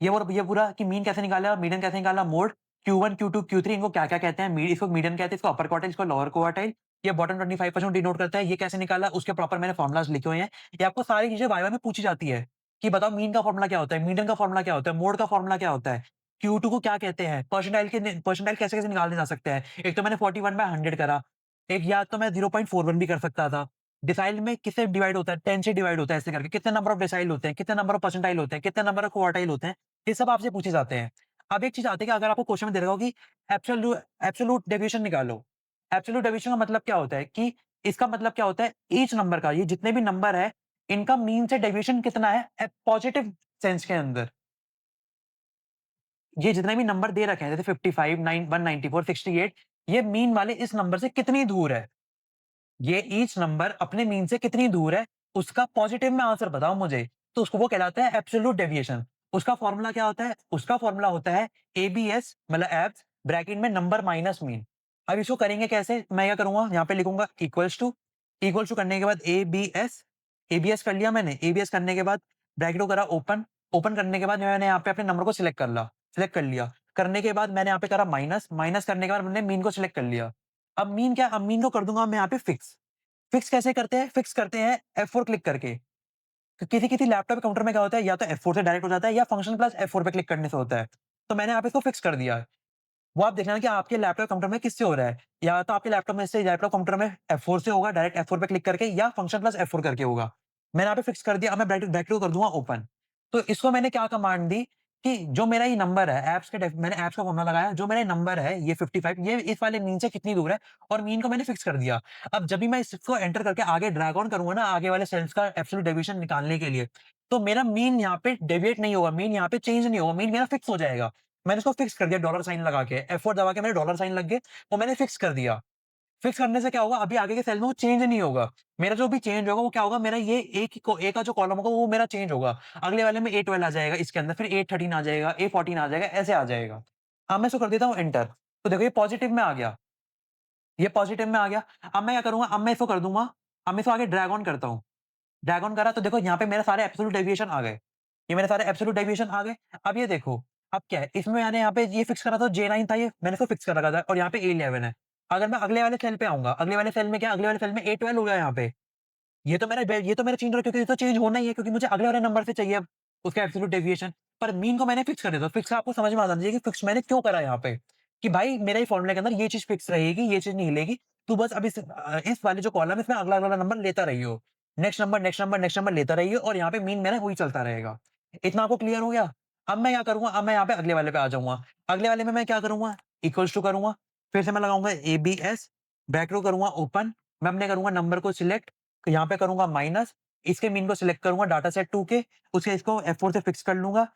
ये पूरा कि मीन कैसे निकाला, मीडियन कैसे निकाला, मोड Q1, Q2, Q3 इनको क्या-क्या कहते हैं? इसको मीडियन कहते हैं, इसको अपर क्वार्टाइल, इसको लोअर क्वार्टाइल। ये बॉटम 25% डिनोट करता है। ये कैसे निकाला? उसके प्रॉपर मैंने फॉर्मुलाज लिखे हुए हैं। ये आपको सारी चीजें वाइवा में पूछी जाती है कि बताओ मीन का फॉर्मूला क्या होता है, मीडियन का फॉर्मूला क्या होता है, मोड का फॉर्मूला क्या होता है, Q2 को क्या कहते हैं, परसेंटाइल कैसे-कैसे निकाले जा सकते हैं। एक तो मैंने 41/100 करा, एक या तो मैं 0.41 भी कर सकता था। डिसाइल में किससे डिवाइड होता है? 10 से डिवाइड होता है, ऐसे करके। कितने नंबर ऑफ डिसाइल होते हैं, कितने नंबर ऑफ परसेंटाइल होते हैं, कितने नंबर ऑफ क्वार्टाइल होते हैं, ये सब आपसे पूछे जाते हैं। अब एक चीज़ आती है कि अगर आपको क्वेश्चन में दे रखा हो कि एब्सोल्यूट डेविएशन निकालो। एब्सोल्यूट डेविएशन का मतलब क्या होता है कि इसका मतलब क्या होता है? ईच नंबर का, ये जितने भी नंबर है, इनका मीन से डेविएशन कितना है पॉजिटिव सेंस के अंदर। ये जितने भी नंबर दे रखे हैं जैसे 55, 9, 194, 68, ये मीन वाले इस नंबर से कितनी दूर है? ये ईच नंबर अपने मीन से कितनी दूर है, उसका पॉजिटिव में आंसर बताओ मुझे। तो उसको वो कहलाता है एब्सोल्यूट डेविएशन। उसका फॉर्मूला क्या होता है? उसका फॉर्मूला होता है एबीएस, मतलब एब्स ब्रैकेट में नंबर माइनस मीन। अब इसको करेंगे कैसे? मैं क्या करूंगा, यहाँ पे लिखूंगा इक्वल्स टू करने के बाद एबीएस, एबीएस कर लिया मैंने। एबीएस करने के बाद ब्रैकेट को करा ओपन, ओपन करने के बाद मैंने यहाँ पे अपने नंबर को सिलेक्ट कर लिया। करने के बाद मैंने यहाँ पे करा माइनस, माइनस करने के बाद मैंने मीन को सिलेक्ट कर लिया। अब मीन क्या? अब मीन को कर दूंगा मैं यहाँ पे फिक्स। फिक्स कैसे करते हैं? फिक्स करते हैं F4 क्लिक करके। किसी-किसी लैपटॉप कंप्यूटर में क्या होता है, या तो F4 से डायरेक्ट हो जाता है या फंक्शन प्लस F4 पे क्लिक करने से होता है। तो मैंने यहाँ पे इसको फिक्स कर दिया है। वो आप देखना कि आपके लैपटॉप कंप्यूटर में किससे हो रहा है। या तो आपके लैपटॉप कंप्यूटर में F4 से होगा, डायरेक्ट F4 पे क्लिक करके, या फंक्शन प्लस F4 करके होगा। मैंने यहाँ पे फिक्स कर दिया। अब मैं ब्रैकेट को कर दूँगा ओपन। तो इसको मैंने क्या कमांड दी कि जो मेरा ये नंबर है, मैंने ऐप्स का फॉर्मूला लगाया, जो मेरा नंबर है ये 55, ये इस वाले मीन से कितनी दूर है, और मीन को मैंने फिक्स कर दिया। अब जब भी मैं इसको एंटर करके आगे ड्रैग ऑन करूँगा ना, आगे वाले सेल्स का एब्सोल्यूट डेविएशन निकालने के लिए, तो मेरा मीन यहाँ पे डेविएट नहीं होगा, मीन यहाँ पे चेंज नहीं होगा, मीन मेरा फिक्स हो जाएगा। मैंने इसको फिक्स कर दिया डॉलर साइन लगा के, F4 दबा के मेरे डॉलर साइन लग गए, वो मैंने फिक्स कर दिया। फिक्स करने से क्या होगा, अभी आगे के सेल में वो चेंज नहीं होगा। मेरा जो भी चेंज होगा वो क्या होगा, मेरा ये ए का जो कॉलम होगा वो मेरा चेंज होगा। अगले वाले में A12 आ जाएगा इसके अंदर, फिर A13 आ जाएगा, A14 आ जाएगा, ऐसे आ जाएगा। अब मैं इसको कर देता हूँ एंटर। तो देखो ये पॉजिटिव में आ गया, ये पॉजिटिव में आ गया। अब मैं क्या करूँगा, अब मैं इसको कर दूँगा, अब मैं इसको आगे ड्रैग ऑन करता हूँ। ड्रैग ऑन करा तो देखो यहाँ पे मेरे सारे एब्सोल्यूट डेविएशन आ गए। ये मेरे सारे एब्सोल्यूट डेविएशन आ गए। अब ये देखो, अब क्या है, इसमें मैंने यहाँ पे ये फिक्स करा था J9 था ये, मैंने इसको फिक्स कर रखा था और यहाँ पे A11 है। अगर मैं अगले वाले सेल पे आऊँगा, अगले वाले सेल में क्या, अगले वाले सेल में A12 हो गया यहाँ पे। ये तो मेरा चेंज हो रहा है क्योंकि ये तो चेंज होना ही है क्योंकि मुझे अगले वाले नंबर से चाहिए अब उसका एब्सोल्यूट डेविएशन। पर मीन को मैंने फिक्स कर दिया था। फिक्स आपको समझ में आ जाना चाहिए कि फिक्स मैंने क्यों करा यहाँ पे, कि भाई मेरे ही फॉर्मूले के अंदर ये चीज़ फिक्स रहेगी, ये चीज़ नहीं हिलेगी। तू बस अब इस वाले जो कॉलम है इसमें अगला-अगला नंबर लेता रहियो। Next number, next number, next number लेता रहिए और यहाँ पे मीन मेरा वही चलता रहेगा। इतना आपको क्लियर हो गया? अब मैं क्या करूँगा, अब मैं यहाँ पे अगले वाले पे आ जाऊँगा। अगले वाले में मैं क्या करूँगा, इक्वल्स टू करूँगा, फिर से मैं लगाऊँगा एबीएस, ब्रैकेट करूँगा ओपन, मैं अपने करूँगा नंबर को सिलेक्ट, यहाँ पे करूँगा माइनस, इसके मीन को सिलेक्ट करूँगा डाटा सेट 2 के, उसके इसको F4 से फिक्स कर लूँगा,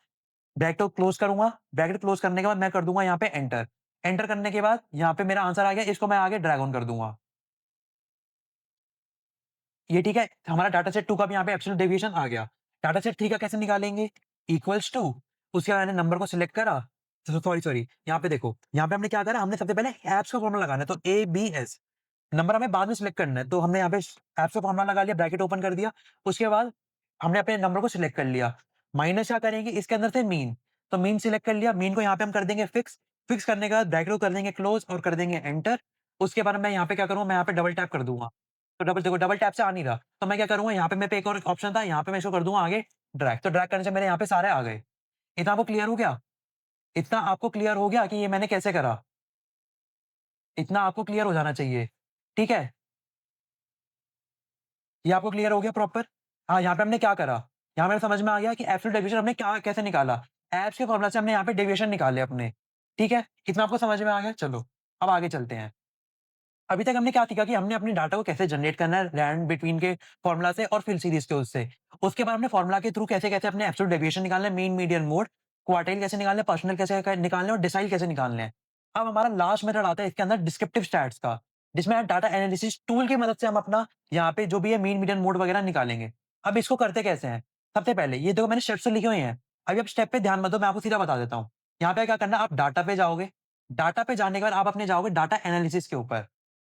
ब्रैकेट को क्लोज़ करूँगा, ब्रैकेट क्लोज़ करने के बाद मैं कर दूँगा यहाँ पे एंटर। एंटर करने के बाद यहाँ पे मेरा आंसर आ गया, इसको मैं आगे ड्रैग ऑन कर दूँगा। ये ठीक है, हमारा डाटा सेट 2 का भी यहाँ पे एब्सोल्यूट डेविएशन आ गया। डाटा सेट 3 का कैसे निकालेंगे? इक्वल्स टू, उसके बाद मैंने नंबर को सिलेक्ट करा, सॉरी, यहाँ पे देखो, यहाँ पे हमने क्या करा, हमने सबसे पहले एब्स का फॉर्मूला लगाना है, तो एबीएस, नंबर हमें बाद में सिलेक्ट करना है, तो हमने यहाँ पे एब्स का फॉर्मूला लगा लिया, ब्रैकेट ओपन कर दिया, उसके बाद हमने अपने नंबर को सिलेक्ट कर लिया। माइनस क्या करेंगे, इसके अंदर से मीन, तो मीन सिलेक्ट कर लिया, मीन को यहाँ पे हम कर देंगे फिक्स, फिक्स करने के बाद ब्रैकेट को कर देंगे क्लोज़ और कर देंगे एंटर। उसके बाद मैं यहाँ पे क्या करूँगा, मैं यहाँ पे डबल टैप कर दूँगा। तो डबल देखो डबल टैप से आ नहीं रहा, तो मैं क्या करूँगा, यहाँ पे मेरे पे एक और ऑप्शन था, यहाँ पे मैं इसको कर दूँगा आगे ड्रैग, तो ड्रैग करने से मेरे यहाँ पे सारे आ गए। इतना आपको क्लियर हो गया? इतना आपको क्लियर हो गया कि ये मैंने कैसे करा? इतना आपको क्लियर हो जाना चाहिए। ठीक है? ये आपको क्लियर हो गया प्रॉपर? हाँ, यहाँ पे हमने क्या करा? यहाँ मेरे समझ में आ गया कि एब्सोल्यूट डेविएशन हमने क्या कैसे निकाला? एब्स के फॉर्मूला से हमने यहाँ पे डेविएशन निकाले अपने। ठीक है? इतना आपको समझ में आ गया? चलो, अब आगे चलते हैं। अभी तक हमने क्या सीखा कि हमने अपने डाटा को कैसे जनरेट करना है रैंड बिटवीन के फॉर्मूला से और फिल सीरीज के उससे। उसके बाद हमने फॉर्मूला के थ्रू कैसे-कैसे अपने एब्सोल्यूट डेविएशन निकालना है, मीन, मीडियन, मोड, क्वार्टाइल कैसे निकालना है, पर्सेंटाइल कैसे निकालना है और डेसाइल कैसे निकालना है। अब हमारा लास्ट मेथड आता है इसके अंदर डिस्क्रिप्टिव स्टैट्स का, जिसमें डाटा एनालिसिस टूल की मदद से हम अपना यहाँ पे जो भी है मीन, मीडियन, मोड वगैरह निकालेंगे। अब इसको करते कैसे हैं? सबसे पहले ये देखो मैंने स्टेप्स तो लिखे हुए हैं। अभी आप स्टेप पे ध्यान मत दो, मैं आपको सीधा बता देता हूँ। यहाँ पे क्या करना है, आप डाटा पे जाओगे, डाटा पे जाने के बाद आप अपने जाओगे डाटा एनालिसिस के ऊपर।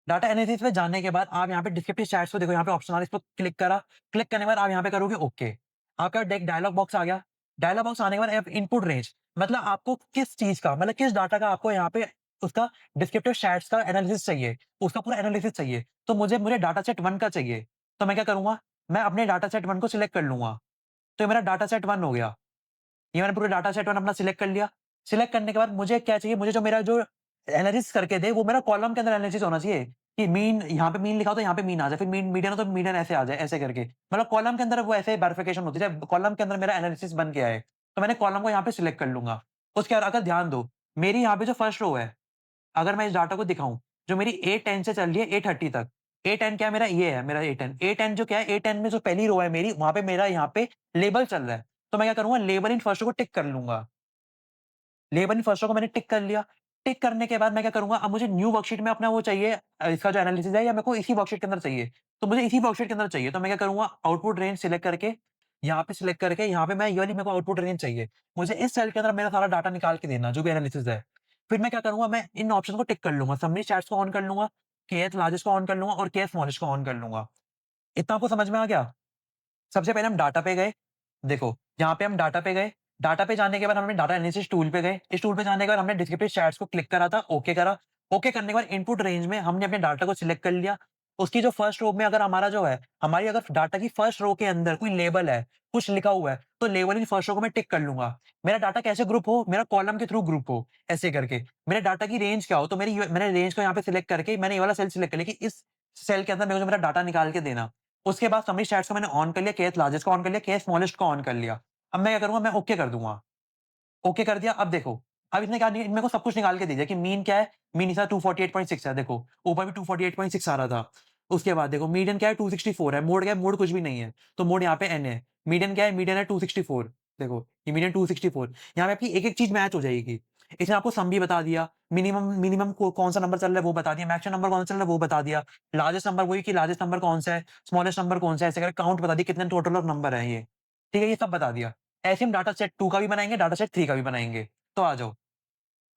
डाटा एनालिसिस में जाने के बाद आप यहाँ पे डिस्क्रिप्टिव चैट्स को देखो, यहाँ पे ऑप्शन आ रहा है, इस पर क्लिक करा, क्लिक करने के बाद आप यहाँ पे करोगे ओके। आपका एक डायलॉग बॉक्स आ गया। डायलॉग बॉक्स आने के बाद आप इनपुट रेंज, मतलब आपको किस चीज़ का, मतलब किस डाटा का आपको यहाँ पे उसका डिस्क्रिप्टिव चैट्स का एनालिसिस चाहिए, उसका पूरा एनालिसिस चाहिए। तो मुझे मुझे डाटा सेट 1 का चाहिए। तो मैं क्या करूँगा, मैं अपने डाटा सेट 1 को सिलेक्ट कर लूँगा। तो ये मेरा डाटा सेट 1 हो गया। ये मैंने पूरे डाटा सेट 1 अपना सिलेक्ट कर लिया। सिलेक्ट करने के बाद मुझे क्या चाहिए, मुझे जो मेरा जो एनालिसिस करके दे, वो मेरा कॉलम के अंदर एनालिसिस होना चाहिए कि मीन, यहाँ पे मीन लिखा हो तो यहाँ पे मीन आ जाए, फिर मीन मीडियन हो तो मीडियन ऐसे आ जाए, ऐसे करके। मतलब कॉलम के अंदर वो ऐसे वेरिफिकेशन होती है, कॉलम के अंदर मेरा एनालिसिस बन के आए। तो मैंने कॉलम को यहाँ पे सिलेक्ट कर लूँगा। उसके बाद अगर ध्यान दो, मेरी यहाँ पे जो फर्स्ट रो है, अगर मैं इस डाटा को दिखाऊँ, जो मेरी A10 से चल रही है A30 तक। A10 क्या है मेरा, ये है मेरा A10। A10 जो क्या है, A10 में जो पहली रो है मेरी, वहाँ पे मेरा यहाँ पे लेबल चल रहा है। तो मैं क्या करूँगा, लेबल इन फर्स्ट को टिक कर लूँगा। लेबर इन फर्स्टों को मैंने टिक कर लिया। टिक करने के बाद मैं क्या करूँगा, अब मुझे न्यू वर्कशीट में अपना वो चाहिए, इसका जो एनालिसिस है, या मेरे को इसी वर्कशीट के अंदर चाहिए। तो मुझे इसी वर्कशीट के अंदर चाहिए, तो मैं क्या करूँगा, आउटपुट रेंज सिलेक्ट करके, यहाँ पे सिलेक्ट करके, यहाँ पे मैं ये वाली मेरे को आउटपुट रेंज चाहिए। मुझे इस सेल के अंदर मेरा सारा डाटा निकाल के देना, जो भी एनालिसिस है। फिर मैं क्या करूँगा, मैं इन ऑप्शन को टिक कर लूँगा, समरी चैट्स को ऑन कर लूँगा, केएस लार्जेस्ट को ऑन कर लूँगा और केएस स्मॉलेस्ट को ऑन कर लूँगा। इतना आपको समझ में आ गया? सबसे पहले हम डाटा पे गए। देखो, यहाँ पे हम डाटा पे गए। डाटा पे जाने के बाद हमने डाटा एनालिसिस टूल पे गए। इस टूल पे जाने के बाद हमने डिस्क्रिप्टिव चैट्स को क्लिक करा था, ओके करा। ओके करने के बाद इनपुट रेंज में हमने अपने डाटा को सिलेक्ट कर लिया। उसकी जो फर्स्ट रो में अगर हमारा जो है, हमारी अगर डाटा की फर्स्ट रो के अंदर कोई लेबल है, कुछ लिखा हुआ है, तो लेबल इन फर्स्ट रो को मैं टिक कर लूँगा। मेरा डाटा कैसे ग्रुप हो, मेरा कॉलम के थ्रू ग्रुप हो, ऐसे करके। मेरे डाटा की रेंज क्या हो, तो मैंने रेंज को यहाँ पे सिलेक्ट करके मैंने ये वाला सेल सिलेक्ट कर लिया कि इस सेल के अंदर मेरे को जो मेरा डाटा निकाल के देना। उसके बाद समरी चैट्स को मैंने ऑन कर लिया, केएस लार्जेस्ट को ऑन कर लिया, केएस स्मॉलेस्ट को ऑन कर लिया। अब मैं क्या करूँगा, मैं ओके कर दूँगा। ओके कर दिया, अब देखो, अब इसने क्या मेरे को सब कुछ निकाल के दे दिया कि मीन क्या है, मीन इसका 248.6 है, देखो, ऊपर भी 248.6 आ रहा था। उसके बाद देखो मीडियन क्या है, 264 है, मोड क्या है, मोड कुछ भी नहीं है, तो मोड यहाँ पे एन है। मीडियन क्या है, मीडियन है 264, देखो, ये मीडियन 264, यहाँ पे आपकी एक-एक चीज़ मैच हो जाएगी। इसने आपको सम भी बता दिया, मिनिमम मिनिमम को कौन-सा नंबर चल रहा है वो बता दिया, मैक्सिमम नंबर कौन सा चल रहा है वो बता दिया, लार्जेस्ट नंबर वही कि लार्जेस्ट नंबर कौन-सा है, स्मॉलेस्ट नंबर कौन-सा है, ऐसे करके काउंट बता दी कितने टोटल ऑफ नंबर हैं ये। ठीक है, ये सब बता दिया। ऐसे हम डाटा सेट 2 का भी बनाएँगे, डाटा सेट 3 का भी बनाएँगे। तो आ जाओ।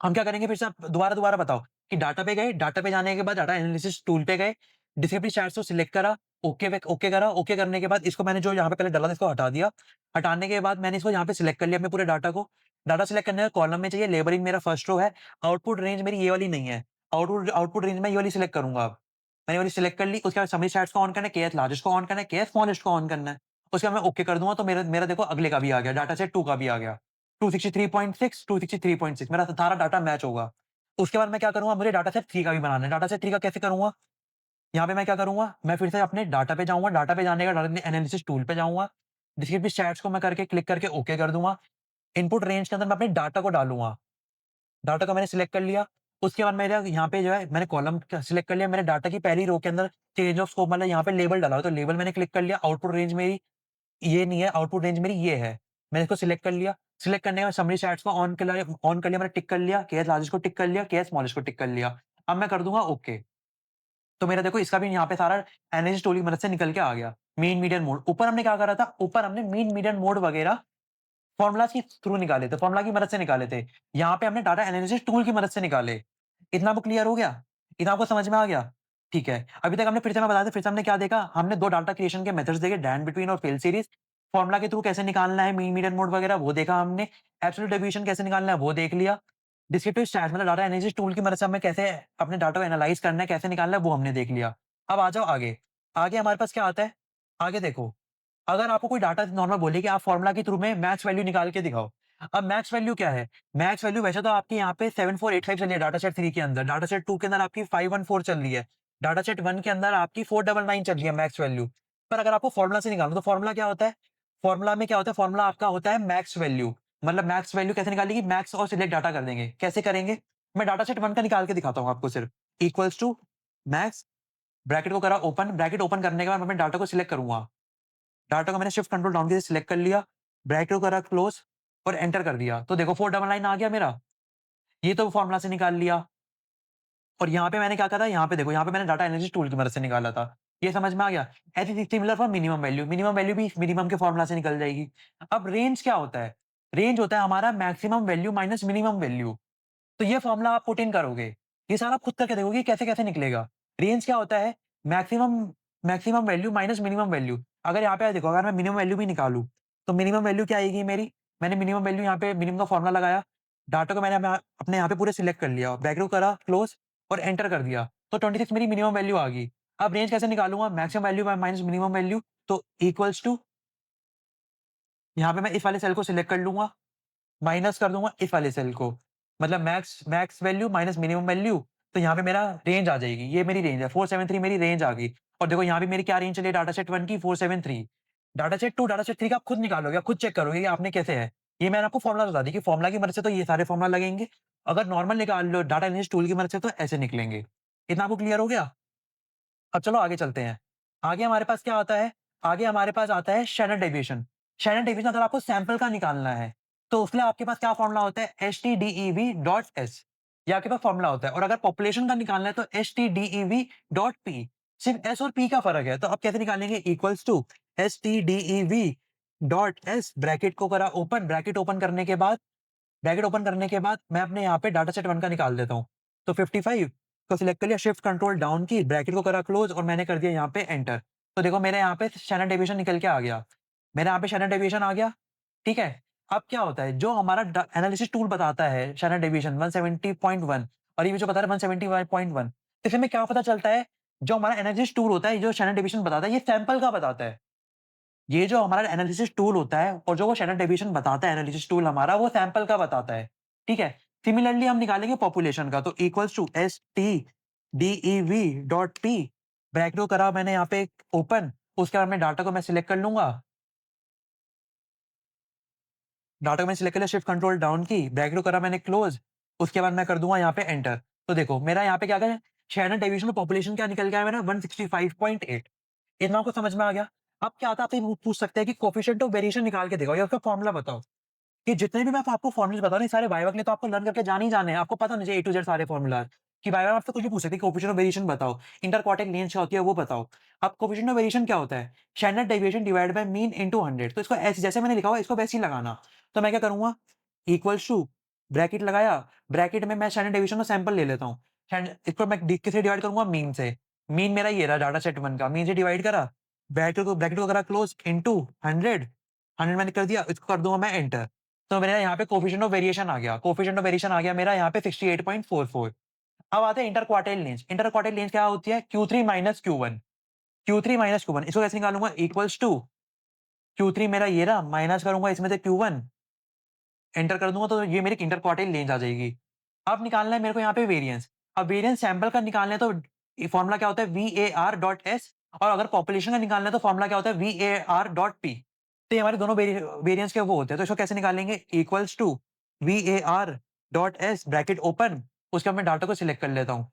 हम क्या करेंगे फिर से आप दोबारा-दोबारा बताओ कि डाटा पे गए, डाटा पे जाने के बाद डाटा एनालिसिस टूल पे गए, डिस्क्रिप्टिव चार्ट्स को सिलेक्ट करा, ओके करा, ओके करने के बाद इसको मैंने जो यहाँ पे पहले डाला था इसको हटा दिया। हटाने के बाद मैंने इसको यहाँ पे सिलेक्ट कर लिया अपने पूरे डाटा को। डाटा सिलेक्ट करने का कॉलम में चाहिए, लेबलिंग मेरा फर्स्ट रो है, आउटपुट रेंज मेरी ये वाली नहीं है। आउटपुट आउटपुट रेंज मैं ये वाली सिलेक्ट करूँगा अब। मैंने ये वाली सिलेक्ट कर ली, उसके बाद समरी चार्ट्स को ऑन करना है, केएस लार्जेस्ट को ऑन करना है, केएस स्मॉलेस्ट को ऑन करना है। उसके बाद मैं ओके कर दूँगा तो मेरा मेरा देखो अगले का भी आ गया, डाटा सेट 2 का भी आ गया। 263.6, 263.6 मेरा सारा डाटा मैच होगा। उसके बाद मैं क्या करूँगा, मुझे डाटा सेट 3 का भी बनाना है। डाटा सेट 3 का कैसे करूँगा? यहाँ पे मैं क्या करूँगा, मैं फिर से अपने डाटा पे जाऊँगा, डाटा पे जाने का डायरेक्टली एनालिसिस टूल पे जाऊँगा। डिस्क्रिप्टिव चैट्स को मैं करके क्लिक करके ओके कर दूँगा। इनपुट रेंज के अंदर मैं अपने डाटा को डालूँगा। डाटा को मैंने सिलेक्ट कर लिया। उसके बाद मेरा यहाँ पे जो है मैंने कॉलम क सिलेक्ट कर लिया। मेरे डाटा की पहली रो के अंदर चेंज ऑफ स्कोप मतलब यहाँ पे लेबल डाला हो तो लेबल मैंने क्लिक कर लिया। आउटपुट रेंज मेरी ये नहीं है, आउटपुट रेंज मेरी ये है। मैंने इसको सिलेक्ट कर लिया। सिलेक्ट करने के बाद समरी चैट्स को ऑन कर लिया, मैंने टिक कर लिया, केएस लार्जेस्ट को टिक कर लिया, केएस स्मॉलेस्ट को टिक कर लिया। अब मैं कर दूँगा ओके। तो मेरा देखो इसका भी यहाँ पे सारा एनालिसिस टूल की मदद से निकल के आ गया। Mean, median, mode. ऊपर हमने क्या करा था? ऊपर हमने मीन, मीडियन, मोड वगैरह फ़ॉर्मूलाज़ के थ्रू निकाले थे, फ़ॉर्मूला की मदद से निकाले थे। यहाँ पे हमने डाटा एनालिसिस टूल की मदद से निकाले। इतना आपको क्लियर हो गया? इतना आपको समझ में आ गया? ठीक है। अभी तक हमने फिर से मैं बता दूँ, फिर से हमने क्या देखा? हमने 2 डाटा क्रिएशन के मेथड्स देखे, डैन बिटवीन और फिल सीरीज़। फ़ॉर्मूला के थ्रू कैसे निकालना है मीन, मीडियन, मोड वगैरह वो देखा हमने। एब्सोल्यूट डेविएशन कैसे निकालना है वो देख लिया। डिस्क्रिप्टिव स्टैट्स मतलब डाटा एनालिसिस टूल की मदद से हमें कैसे अपने डाटा को एनालाइज़ करना है, कैसे निकालना है वो हमने देख लिया। अब आ जाओ आगे। आगे हमारे पास क्या आता है? आगे देखो, अगर आपको कोई डाटा नॉर्मल बोले कि आप फ़ॉर्मूला के थ्रू में मैक्स वैल्यू निकाल के दिखाओ। अब मैक्स वैल्यू क्या है? मैक्स वैल्यू वैसे तो आपकी यहाँ पे 7485 चल रही है डाटा सेट 3 के अंदर, डाटा सेट 2 के अंदर आपकी 514 चल रही है, डाटा सेट 1 के अंदर आपकी 499 चल रही है मैक्स वैल्यू। पर अगर आपको फ़ॉर्मूला से निकालना है तो फ़ॉर्मूला क्या होता है? फ़ॉर्मूला में क्या होता है? फ़ॉर्मूला आपका होता है मैक्स वैल्यू। मतलब मैक्स वैल्यू कैसे निकालेंगे? मैक्स और सिलेक्ट डाटा कर देंगे। कैसे करेंगे? मैं डाटा सेट 1 का निकाल के दिखाता हूँ आपको सिर्फ। इक्वल्स टू मैक्स, ब्रैकेट को करा ओपन, ब्रैकेट ओपन करने के बाद मैं अपने डाटा को सिलेक्ट करूँगा। डाटा को मैंने शिफ्ट कंट्रोल डाउन की सिलेक्ट कर लिया, ब्रैकेट को करा क्लोज़ और एंटर कर दिया। तो देखो 499 आ गया मेरा। ये तो फ़ॉर्मूला से निकाल लिया। और यहाँ पे मैंने क्या करा, यहाँ पे देखो, यहाँ पे मैंने डाटा एनालिसिस टूल की मदद से निकाला था। ये समझ में आ गया? ऐसे similar for minimum value. Minimum value भी मिनिमम के फ़ॉर्मूला से निकल जाएगी। अब रेंज क्या होता है? रेंज होता है हमारा maximum value minus minimum value. तो ये फ़ॉर्मूला आप पुट इन करोगे। ये सारा आप खुद करके देखोगे कैसे-कैसे निकलेगा। रेंज क्या होता है? Maximum maximum value minus minimum value. अगर यहाँ पे देखो, अगर मैं मिनिमम वैल्यू भी निकालूँ, तो मिनिमम वैल्यू क्या आएगी मेरी? मैंने मिनिमम वैल्यू यहाँ पे मिनिमम का फ़ॉर्मूला लगाया, डाटा को मैंने अपने यहाँ पे पूरे सिलेक्ट कर लिया, ब्रैकेट को करा क्लोज़ और एंटर कर दिया। तो 26 मेरी मिनिमम वैल्यू आ गई। अब रेंज कैसे निकालूँगा? Maximum value minus minimum value, तो इक्वल्स टू यहाँ पे मैं इस वाले सेल को सिलेक्ट कर लूँगा, माइनस कर दूँगा इस वाले सेल को। मतलब max max value minus minimum value, तो यहाँ पे मेरा रेंज आ जाएगी। ये मेरी रेंज है, 473 मेरी रेंज आ गई। और देखो यहाँ पे मेरी क्या रेंज चली है डाटा सेट 1 की 473। डाटा सेट 2, डाटा सेट 3 का आप खुद निकालोगे, आप खुद चेक करोगे कि आपने कैसे है। ये मैंने आपको फ़ॉर्मूला बता दी कि फ़ॉर्मूला की मदद से तो ये सारे फ़ॉर्मूला लगेंगे। अगर नॉर्मल निकाल लो डाटा एनालिसिस टूल की मदद से तो ऐसे निकलेंगे। इतना आपको क्लियर हो गया? अब चलो आगे चलते हैं। आगे हमारे पास क्या आता है? आगे हमारे पास आता है शैनन डेविएशन। शैनन डेविएशन अगर आपको सैंपल का निकालना है, तो उसके लिए आपके पास क्या फ़ॉर्मूला होता है? HTDEV.S, ये आपके पास फ़ॉर्मूला होता है। और अगर पॉपुलेशन का निकालना है तो HTDEV.P। सिर्फ S और P का फ़र्क है। तो आप कैसे निकालेंगे? इक्वल्स टू HTDEV.S, ब्रैकेट को करा ओपन, ब्रैकेट ओपन करने के बाद मैं अपने यहाँ पे डाटा सेट 1 का निकाल देता हूँ। तो 55 को सिलेक्ट कर लिया, shift control down key, bracket को करा क्लोज़ और मैंने कर दिया यहाँ पे एंटर। तो देखो मेरे यहाँ पे शैनन डेविएशन निकल के आ गया। मेरे यहाँ पे शैनन डेविएशन आ गया, ठीक है? अब क्या होता है, जो हमारा एनालिसिस टूल बताता है शैनन डेविएशन 170.1 और ये जो बता रहा है 175.1, इसमें क्या पता चलता है? जो हमारा एनालिसिस टूल होता है, जो शैनन डेविएशन बताता है, ये सैंपल का बताता है। ये जो हमारा एनालिसिस टूल होता है और जो वो शैनन डेविएशन बताता है एनालिसिस टूल हमारा, वो सैंपल का बताता है, ठीक है? सिमिलरली हम निकालेंगे पॉपुलेशन का, तो इक्वल्स टू STDEV.P, ब्रैकेट को करा मैंने यहाँ पे ओपन, उसके बाद मैं डाटा को मैं सिलेक्ट कर लूँगा। डाटा को मैंने सिलेक्ट कर लिया, shift control down key, bracket को करा मैंने क्लोज़, उसके बाद मैं कर दूँगा यहाँ पे एंटर। तो देखो मेरा यहाँ पे क्या है, शैनन डेविएशन और पॉपुलेशन क्या निकल के आया मेरा 165.8। इतना आपको समझ में आ गया? अब क्या आता है, आपसे पूछ सकते हैं कि कोएफिशिएंट ऑफ वेरिएशन निकाल के दिखाओ या उसका फॉर्मूला बताओ। कि जितने भी मैं आपको फॉर्मूले बता रहा हूँ, सारे वाइवा के लिए तो आपको लर्न करके जाने ही जाने हैं। आपको पता होना चाहिए ए टू जेड सारे फॉर्मूला कि वाइवा में आपसे कुछ भी पूछ सकते हैं, कोएफिशिएंट ऑफ वेरिएशन बताओ, इंटरक्वार्टाइल रेंज क्या होती है वो बताओ। अब कोएफिशिएंट ऑफ वेरिएशन क्या होता है? Standard deviation divided by mean into 100। तो इसको ऐसे जैसे मैंने लिखा हुआ है इसको वैसे ही लगाना। तो मैं क्या करूँगा, इक्वल्स टू ब्रैकेट लगाया, ब्रैकेट में मैं स्टैंडर्ड डेविएशन का सैंपल ले लेता हूँ। इसको मैं किससे डिवाइड करूँगा? मीन से। मीन मेरा ये रहा डाटा सेट 1 का, मीन से डिवाइड करा, ब्रैकेट को करा क्लोज इनटू 100, 100 मैंने कर दिया, इसको कर दूँगा मैं एंटर। तो मेरा यहाँ पे कोएफिशिएंट ऑफ वेरिएशन आ गया। कोएफिशिएंट ऑफ वेरिएशन आ गया मेरा यहाँ पे 68.44। अब आते हैं इंटरक्वार्टाइल रेंज। इंटरक्वार्टाइल रेंज क्या होती है? Q3 minus Q1। Q3 minus Q1 इसको कैसे निकालूंगा? इक्वल्स टू Q3 मेरा ये रहा, माइनस करूंगा इसमें से Q1, एंटर कर दूंगा तो ये मेरी इंटरक्वार्टाइल रेंज आ जाएगी। अब निकालना है मेरे को यहाँ पे वेरिएंस। अब वेरिएंस सैंपल का निकालना है तो फॉर्मूला क्या होता है? VAR.S। और अगर पॉपुलेशन का निकालना है तो फॉर्मूला क्या होता है? VAR.P। तो ये हमारे दोनों वेरिएंस के वो होते हैं। तो इसको कैसे निकालेंगे? Equals to VAR.S bracket open, उसके बाद मैं डाटा को सिलेक्ट कर लेता हूँ।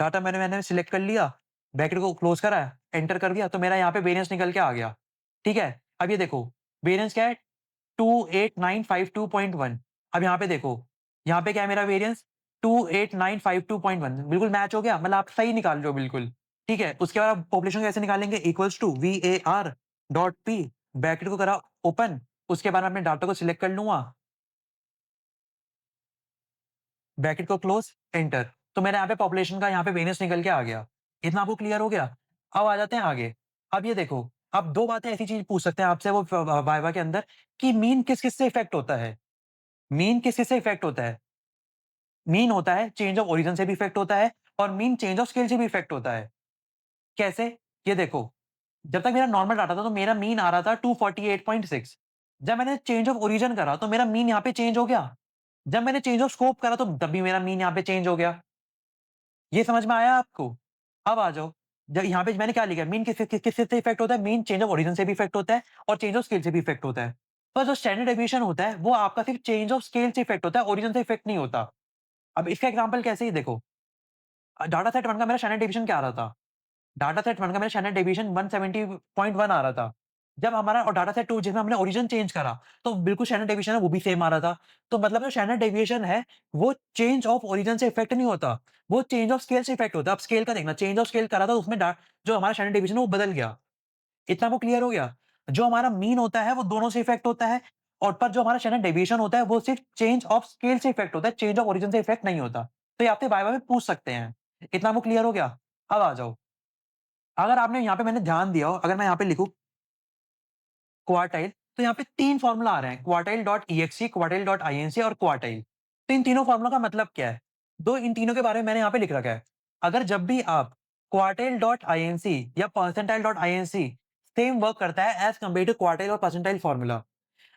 डाटा मैंने सिलेक्ट कर लिया, ब्रैकेट को क्लोज करा, एंटर कर दिया, तो मेरा यहाँ पे वेरिएंस निकल के आ गया। ठीक है, अब ये देखो वेरिएंस क्या है? 28952.1। अब यहाँ पे देखो, यहाँ पे क्या है मेरा वेरिएंस? 28952.1 बिल्कुल मैच हो गया, मतलब आप सही निकाल रहे हो बिल्कुल। ठीक है, उसके बाद आप पॉपुलेशन कैसे निकालेंगे? इक्वल्स टू VAR.P ब्रैकेट को करा ओपन, उसके बाद मैं अपने डाटा को सिलेक्ट कर लूंगा, ब्रैकेट को क्लोज, एंटर। तो मेरे यहाँ पे पॉपुलेशन का यहाँ पे वेरिएंस निकल के आ गया। इतना आपको क्लियर हो गया? अब आ जाते हैं आगे। अब ये देखो, अब 2 बातें ऐसी चीज़ पूछ सकते हैं आपसे वो वाइवा के अंदर कि मीन किस-किस से इफेक्ट होता है? मीन किस-किस से इफेक्ट होता है? मीन होता है चेंज ऑफ ओरिजिन से भी इफेक्ट होता है और मीन चेंज ऑफ स्केल से भी इफेक्ट होता है। कैसे? ये देखो, जब तक मेरा नॉर्मल डाटा था तो मेरा मीन आ रहा था 248.6। जब मैंने चेंज ऑफ ओरिजिन करा तो मेरा मीन यहाँ पे चेंज हो गया। जब मैंने चेंज ऑफ स्कोप करा तो तब भी मेरा मीन यहाँ पे चेंज हो गया। ये समझ में आया आपको? अब आ जाओ, जब यहाँ पे मैंने क्या लिखा है? मीन किससे इफेक्ट होता है? मीन चेंज ऑफ ओरिजिन से भी इफेक्ट होता है और चेंज ऑफ स्केल से भी इफेक्ट होता है। पर जो स्टैंडर्ड डेविएशन होता है वो आपका सिर्फ चेंज ऑफ स्केल से इफेक्ट होता है, ओरिजिन से इफेक्ट नहीं होता। अब इसका एग्जांपल कैसे? ही देखो, डाटा सेट 1 का मेरा स्टैंडर्ड डेविएशन क्या आ रहा था? डाटा सेट 1 का मेरा स्टैंडर्ड डेविएशन 170.1 आ रहा था। जब हमारा और डाटा सेट 2 जिसमें हमने ओरिजिन चेंज करा, तो बिल्कुल स्टैंडर्ड डेविएशन है वो भी सेम आ रहा था। तो मतलब जो स्टैंडर्ड डेविएशन है, वो चेंज ऑफ ओरिजिन से इफेक्ट नहीं होता, वो चेंज ऑफ स्केल से इफेक्ट होता है। अब स्केल का देखना, चेंज ऑफ स्केल करा था तो उसमें जो हमारा स्टैंडर्ड डेविएशन है वो बदल गया। इतना आपको क्लियर हो गया? जो हमारा मीन होता है वो दोनों से इफेक्ट होता है और पर जो हमारा स्टैंडर्ड डेविएशन होता है वो सिर्फ चेंज ऑफ स्केल से इफेक्ट होता है, चेंज ऑफ ओरिजिन से इफेक्ट नहीं होता। तो ये आपसे वाइवा में पूछ सकते हैं। इतना आपको क्लियर हो गया? अब आ जाओ, अगर आपने यहाँ पे मैंने ध्यान दिया हो, अगर मैं यहाँ पे लिखूँ क्वार्टाइल, तो यहाँ पे 3 फॉर्मूला आ रहे हैं, quartile.exe, quartile.inc और क्वार्टाइल। तो इन तीनों फॉर्मूला का मतलब क्या है? इन तीनों के बारे में मैंने यहाँ पे लिख रखा है। अगर जब भी आप quartile.inc या percentile.inc सेम वर्क करता है एज़ कंपेयर्ड टू क्वार्टाइल और परसेंटाइल फॉर्मूला।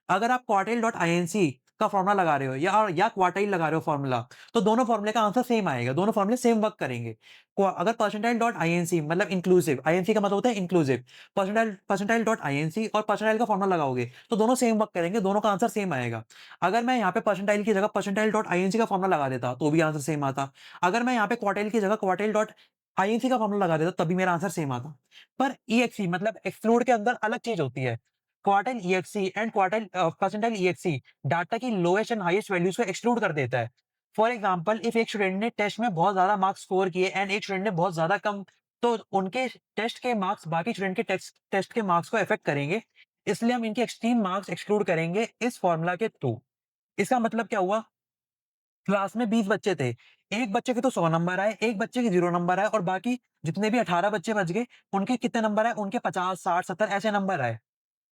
अगर आप quartile.inc का फॉर्मूला लगा रहे हो या क्वार्टाइल लगा रहे हो फॉर्मूला, तो दोनों फॉर्मूले का आंसर सेम आएगा, दोनों फॉर्मूले सेम वर्क करेंगे। अगर percentile.inc मतलब इंक्लूसिव, inc का मतलब होता है इंक्लूसिव, percentile.inc और परसेंटाइल का फॉर्मूला लगाओगे तो दोनों सेम वर्क करेंगे, दोनों का आंसर सेम आएगा। अगर मैं यहाँ पे परसेंटाइल की जगह percentile.inc का फॉर्मूला लगा देता तो भी आंसर सेम आता। अगर मैं यहाँ पे क्वार्टाइल की जगह quartile.inc का फॉर्मूला लगा देता तभी मेरा आंसर सेम आता। पर EXE मतलब एक्सक्लूड के अंदर अलग चीज होती है। Quartile EXE and quartile percentile EXE data की लोएस्ट एंड हाईएस्ट वैल्यूज को एक्सक्लूड कर देता है। फॉर एग्जांपल, इफ एक स्टूडेंट ने टेस्ट में बहुत ज्यादा मार्क्स स्कोर किए एंड एक स्टूडेंट ने बहुत ज्यादा कम, तो उनके टेस्ट के मार्क्स बाकी स्टूडेंट के टेस्ट के मार्क्स को अफेक्ट करेंगे। इसलिए हम इनके एक्सट्रीम मार्क्स एक्सक्लूड करेंगे इस फॉर्मूला के थ्रू। इसका मतलब क्या हुआ? क्लास में 20 बच्चे थे, एक बच्चे के तो 100 नंबर आए, एक बच्चे के 0 नंबर आए और बाकी जितने भी 18 बच्चे बच गए, उनके कितने नंबर आए? उनके 50, 60, 70 ऐसे नंबर आए।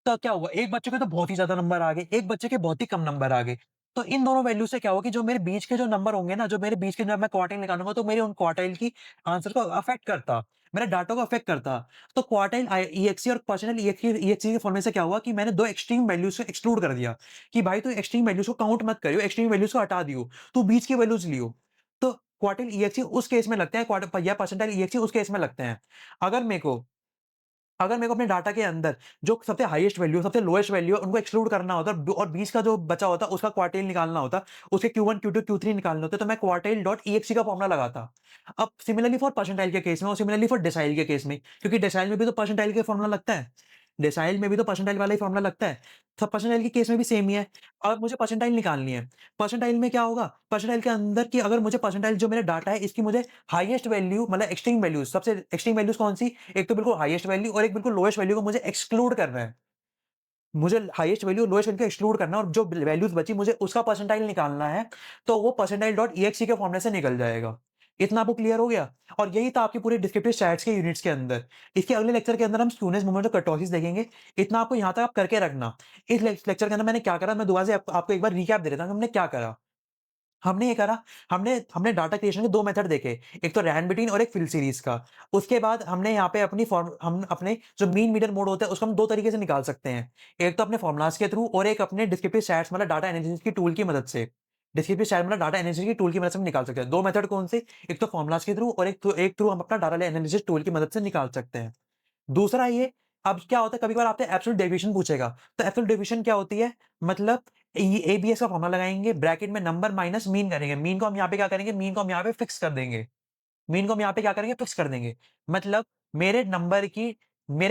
तो क्या हुआ? एक बच्चे के तो बहुत ही ज़्यादा नंबर आ गए, एक बच्चे के बहुत ही कम नंबर आ गए। तो इन दोनों वैल्यू से क्या हुआ कि जो मेरे बीच के जो नंबर होंगे ना, जो मेरे बीच के जब मैं क्वार्टाइल निकालूँगा तो मेरे उन क्वार्टाइल की आंसर को अफेक्ट करता, मेरे डाटा को अफेक्ट करता। तो क्वार्टाइल EXE और पर्सनल EXE के फॉर्मूले से क्या हुआ कि मैंने 2 एक्सट्रीम वैल्यूज़ को एक्सक्लूड कर दिया कि भाई तू एक्सट्रीम वैल्यूज़ को काउंट मत करियो, एक्सट्रीम वैल्यूज़ को हटा दियो, तू बीच की वैल्यूज़ लियो। तो क्वार्टाइल EXE उस केस में लगते हैं, क्वार्टर या परसेंटाइल EXE उस केस में लगते हैं। अगर मेरे को अगर मेरे को अपने डाटा के अंदर जो सबसे हाईएस्ट वैल्यू, सबसे लोएस्ट वैल्यू है, उनको एक्सक्लूड करना होता और बीच का जो बचा होता उसका क्वार्टाइल निकालना होता, उसके Q1, Q2, Q3 निकालने होते, तो मैं quartile.exe का फॉर्मूला लगाता। अब सिमिलरली फॉर परसेंटाइल के केस में और सिमिलरली फॉर डेसाइल के केस में, क्योंकि डेसाइल में भी तो परसेंटाइल के फॉर्मूला लगता है। डेसाइल में भी तो परसेंटाइल वाला ही फॉर्मूला लगता है। सब परसेंटाइल के केस में भी सेम ही है। अब मुझे परसेंटाइल निकालनी है। परसेंटाइल में क्या होगा? परसेंटाइल के अंदर की अगर मुझे परसेंटाइल जो मेरा डाटा है इसकी मुझे हाईएस्ट वैल्यू मतलब एक्सट्रीम वैल्यूज़ सबसे एक्सट्रीम वैल्यूज़ कौन-सी? एक तो बिल्कुल हाईएस्ट वैल्यू और एक बिल्कुल लोएस्ट वैल्यू को मुझे एक्सक्लूड करना है। मुझे हाईएस्ट वैल्यू, लोएस्ट वैल्यू को एक्सक्लूड करना है और जो वैल्यूज़ बची मुझे उसका परसेंटाइल निकालना है, तो वो परसेंटाइल.exe के फॉर्मूले से निकल जाएगा। इतना आपको क्लियर हो गया? और यही था आपकी पूरी डिस्क्रिप्टिव स्टैट्स के यूनिट्स के अंदर। इसके अगले लेक्चर के अंदर हम स्क्यूनेस मोमेंट और कर्टोसिस देखेंगे। इतना आपको यहाँ तक आप करके रखना। इस लेक्चर के अंदर मैंने क्या करा, मैं दोबारा से आपको एक बार रिकैप दे देता हूँ कि हमने क्या करा। हमने ये करा, हमने हमने डाटा क्रिएशन के 2 मेथड देखे, एक तो रैंड बिटवीन और एक फिल सीरीज़ का। उसके बाद हमने यहाँ पे हम अपने जो मीन मीडियन मोड होता है उसको हम 2 तरीके से निकाल सकते हैं। एक तो अपने फ़ॉर्मूलाज़ के थ्रू और एक अपने डिस्क्रिप्टिव स्टैट्स मतलब डाटा एनालिसिस की टूल की मदद से। डिस्क्रिप्टिव स्टैट मतलब डाटा एनालिसिस की टूल की मदद से हम निकाल सकते हैं। 2 मेथड कौन से? एक तो फ़ॉर्मूलाज़ के थ्रू और एक थ्रू हम अपना डाटा एनालिसिस टूल की मदद से निकाल सकते हैं। दूसरा ये, अब क्या होता है कभी-कभार आपसे एब्सोल्यूट डेविएशन पूछेगा, तो एब्सोल्यूट डेविएशन क्या होती है? मतलब ये एबीएस का फॉर्मूला लगाएँगे, ब्रैकेट में नंबर माइनस मीन करेंगे। मीन को हम यहाँ पे क्या करेंगे? मीन को हम यहाँ पे फिक्स कर देंगे। मीन को हम यहाँ पे क्या करेंगे? फिक्स कर देंगे। मतलब मेरे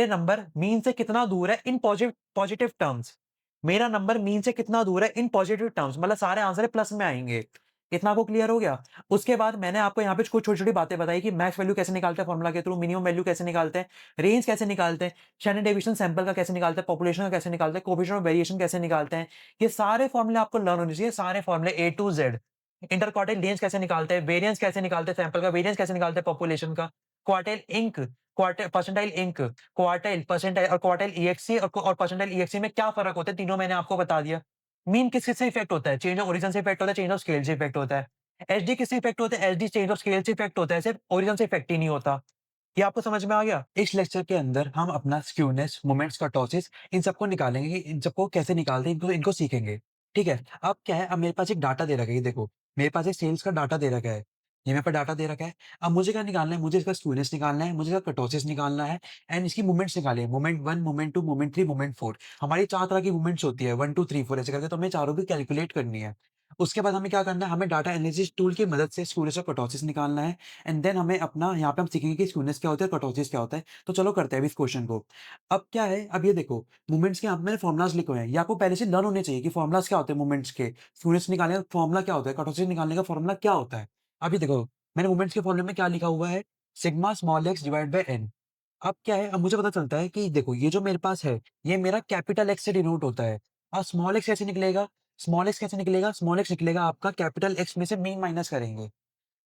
नंबर मीन से कितना दूर है इन पॉजिटिव टर्म्स। मेरा नंबर मीन से कितना दूर है इन पॉजिटिव टर्म्स मतलब सारे आंसर प्लस में आएँगे। इतना आपको क्लियर हो गया? उसके बाद मैंने आपको यहाँ पे कुछ छोटी-छोटी बातें बताई कि मैक्स वैल्यू कैसे निकालते हैं फॉर्मूला के थ्रू, मिनिमम वैल्यू कैसे निकालते हैं, रेंज कैसे निकालते हैं, स्टैंडर्ड डेविएशन सैंपल का कैसे निकालते हैं, पॉपुलेशन का कैसे निकालते हैं, कोएफिशिएंट ऑफ वेरिएशन कैसे निकालते हैं। ये सारे फॉर्मूले आपको लर्न होने चाहिए, सारे फॉर्मूले ए टू ज़ेड। इंटरक्वार्टाइल रेंज कैसे निकालते हैं, वेरिएंस कैसे निकालते हैं, सैंपल का वेरिएंस कैसे निकालते हैं पॉपुलेशन का, परसेंटाइल इंक, क्वार्टाइल, परसेंटाइल और क्वार्टाइल ईएक्ससी और परसेंटाइल ईएक्ससी में क्या फ़र्क होता है, तीनों मैंने आपको बता दिया। मीन किस-किस से इफेक्ट होता है, चेंज ऑफ ओरिजिन से इफेक्ट होता है, चेंज ऑफ स्केल से इफेक्ट होता है। एसडी किससे इफेक्ट होता है, एसडी चेंज ऑफ स्केल से इफेक्ट होता है, सिर्फ ओरिजिन से इफेक्ट ही नहीं होता। ये आपको समझ में आ गया? इस लेक्चर के अंदर हम अपना स्क्यूनेस, मोमेंट्स, कर्टोसिस इन सबको निकालेंगे कि इन सबको कैसे निकालते हैं, इनको इनको सीखेंगे। ठीक है? अब क्या है, अब मेरे पास एक डाटा दे रखा है, ये देखो, मेरे पास एक सेल्स का डाटा दे रखा है। ये मेरे पास डाटा दे रखा है। अब मुझे क्या निकालना है, मुझे इसका स्क्यूनेस निकालना है, मुझे इसका कर्टोसिस निकालना है एंड इसकी मूवमेंट्स निकालनी है। मोमेंट 1, मोमेंट 2, मोमेंट 3, मोमेंट 4 हमारी 4 तरह की मूवमेंट्स होती है, 1, 2, 3, 4 ऐसे करके, तो हमें चारों की कैलकुलेट करनी है। उसके बाद हमें क्या करना है, हमें डाटा एनालिसिस टूल की मदद से स्क्यूनेस और कर्टोसिस निकालना है एंड देन हमें अपना यहाँ पे हम सीखेंगे कि स्क्यूनेस क्या होता है, कर्टोसिस क्या होता है। तो चलो करते हैं अभी इस क्वेश्चन को। अब क्या है, अब ये देखो, मोमेंट्स के यहाँ पे मैंने फॉर्मूलाज़ लिखे हुए हैं। ये आपको पहले से लर्न होने चाहिए कि फॉर्मूलाज़ क्या होते हैं मोमेंट्स के। स्क्यूनेस निकालने का फॉर्मूला क्या होता है, कर्टोसिस निकालने का फॉर्मूला क्या होता है। अब ये देखो, मैंने मोमेंट्स के फॉर्मूले में क्या लिखा हुआ है, sigma small x divide by n. अब क्या है, अब मुझे पता चलता है कि देखो ये जो मेरे पास है, ये मेरा कैपिटल एक्स से डिनोट होता है। और स्मॉल एक्स कैसे निकलेगा? स्मॉल एक्स कैसे निकलेगा? स्मॉल एक्स निकलेगा आपका कैपिटल एक्स में से मीन माइनस करेंगे।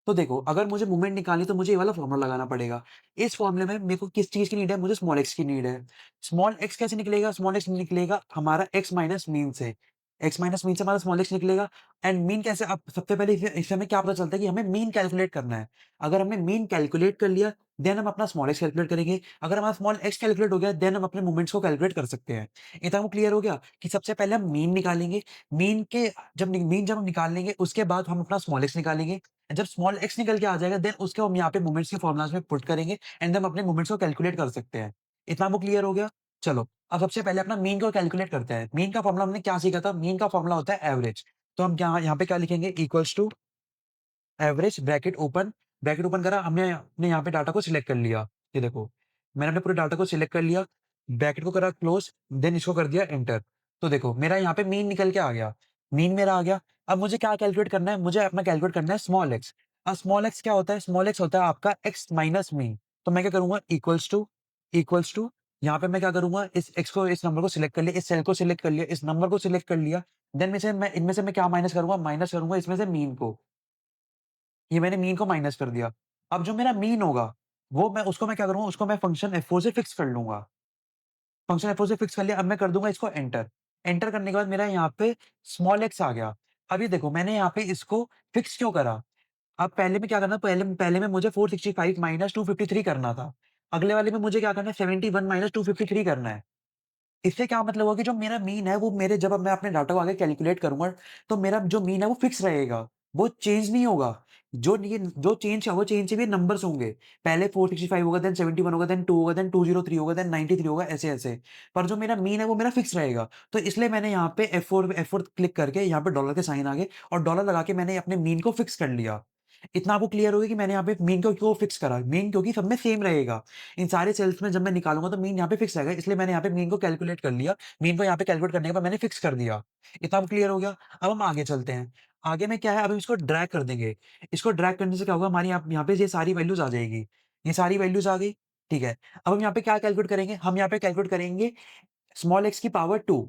तो देखो, अगर मुझे मूवमेंट निकालनी है तो मुझे ये वाला फ़ॉर्मूला लगाना पड़ेगा। इस फ़ॉर्मूले में मेरे को किस चीज़ की नीड है? मुझे स्मॉल एक्स की नीड है। स्मॉल एक्स कैसे निकलेगा? स्मॉल एक्स निकलेगा हमारा एक्स माइनस मीन से। एक्स माइनस मीन से हमारा स्मॉल एक्स निकलेगा एंड मीन कैसे, अब सबसे पहले इससे हमें क्या पता चलता है कि हमें मीन कैलकुलेट करना है। अगर हमने मीन कैलकुलेट कर लिया, देन हम अपना स्मॉल एक्स कैलकुलेट करेंगे। अगर हमारा स्मॉल एक्स कैलकुलेट हो गया, देन हम अपने मूवमेंट्स को कैलकुलेट कर सकते हैं। इतना आपको क्लियर हो गया कि सबसे पहले हम मीन निकालेंगे। मीन के जब हम निकाल लेंगे, उसके बाद हम अपना स्मॉल एक्स निकालेंगे। जब स्मॉल एक्स निकल के आ जाएगा, देन उसको हम यहाँ पे मोमेंट्स के फॉर्मूलाज़ में पुट करेंगे एंड हम अपने मोमेंट्स को कैलकुलेट कर सकते हैं। इतना आपको क्लियर हो गया? चलो, अब सबसे पहले अपना मीन को कैलकुलेट करते हैं। मीन का फॉर्मूला हमने क्या सीखा था? मीन का फॉर्मूला होता है एवरेज। तो हम क्या यहाँ पे क्या लिखेंगे? Equals to average bracket open करा, हमने अपने यहाँ पे डाटा को सिलेक्ट कर लिया। ये देखो, मैंने अपने पूरे डाटा को सिलेक्ट कर लिया, ब्रैकेट को करा क्लोज़, देन इसको कर दिया एंटर। तो देखो, मेरा यहाँ पे मीन निकल के आ गया। मीन मेरा आ गया। अब मुझे क्या कैलकुलेट करना है? मुझे अपना कैलकुलेट करना है स्मॉल एक्स। स्मॉल एक्स क्या होता है? स्मॉल एक्स होता है आपका एक्स माइनस मीन। तो मैं क्या करूँगा? इक्वल्स टू यहाँ पे मैं क्या करूँगा? इस नंबर को सिलेक्ट कर लिया, इस सेल को सिलेक्ट कर लिया, इस नंबर को सिलेक्ट कर लिया। देन मैं इनमें से मैं क्या माइनस करूँगा? माइनस करूँगा इसमें से मीन को। ये मैंने मीन को माइनस कर दिया। अब जो मेरा मीन होगा, उसको मैं क्या करूँगा, उसको मैं फ़ंक्शन F4 से फिक्स कर लूँगा। फ़ंक्शन F4 से फिक्स कर लिया, अब मैं कर दूँगा इसको एंटर। एंटर करने के बाद मेरा यहाँ पे स्मॉल एक्स आ गया। अब ये देखो, मैंने यहाँ पे इसको फिक्स क्यों करा? अब पहले में क्या करना, पहले पहले में मुझे 465 माइनस 253 करना था। अगले वाले में मुझे क्या करना है, 71 माइनस 253 करना है। इससे क्या मतलब हुआ कि जो मेरा मीन है वो मेरे जब अब मैं अपने डाटा को आगे कैलकुलेट करूँगा, तो मेरा जो मीन है वो फिक्स रहेगा, वो चेंज नहीं होगा। जो चेंज भी नंबर्स होंगे। पहले 465 होगा, देन 71 होगा, देन 2 होगा, देन 203 होगा, देन 93 होगा, ऐसे-ऐसे। पर जो मेरा मीन है वो मेरा फिक्स रहेगा। तो इसलिए मैंने यहाँ पे F4 क्लिक करके यहाँ पे डॉलर के साइन आ गए और डॉलर लगा के मैंने अपने मीन को फिक्स कर लिया। इतना आपको क्लियर होगा कि मैंने यहाँ पे मीन को क्यों फिक्स करा। मीन क्योंकि सब में सेम रहेगा। इन सारे सेल्स में जब मैं निकालूँगा तो मीन यहाँ पे फिक्स रहेगा, इसलिए मैंने यहाँ पे मीन को कैलकुलेट कर लिया। मीन को यहाँ पे कैलकुलेट करने के बाद मैंने फिक्स कर दिया। इतना आपको क्लियर हो गया? अब हम आगे चलते हैं। आगे में क्या है, अब हम इसको ड्रैग कर देंगे। इसको ड्रैग करने से क्या होगा, हमारी यहाँ पे ये सारी वैल्यूज़ आ जाएगी। ये सारी वैल्यूज़ आ गई, ठीक है। अब हम यहाँ पे क्या कैलकुलेट करेंगे? हम यहाँ पे कैलकुलेट करेंगे स्मॉल x की पावर 2।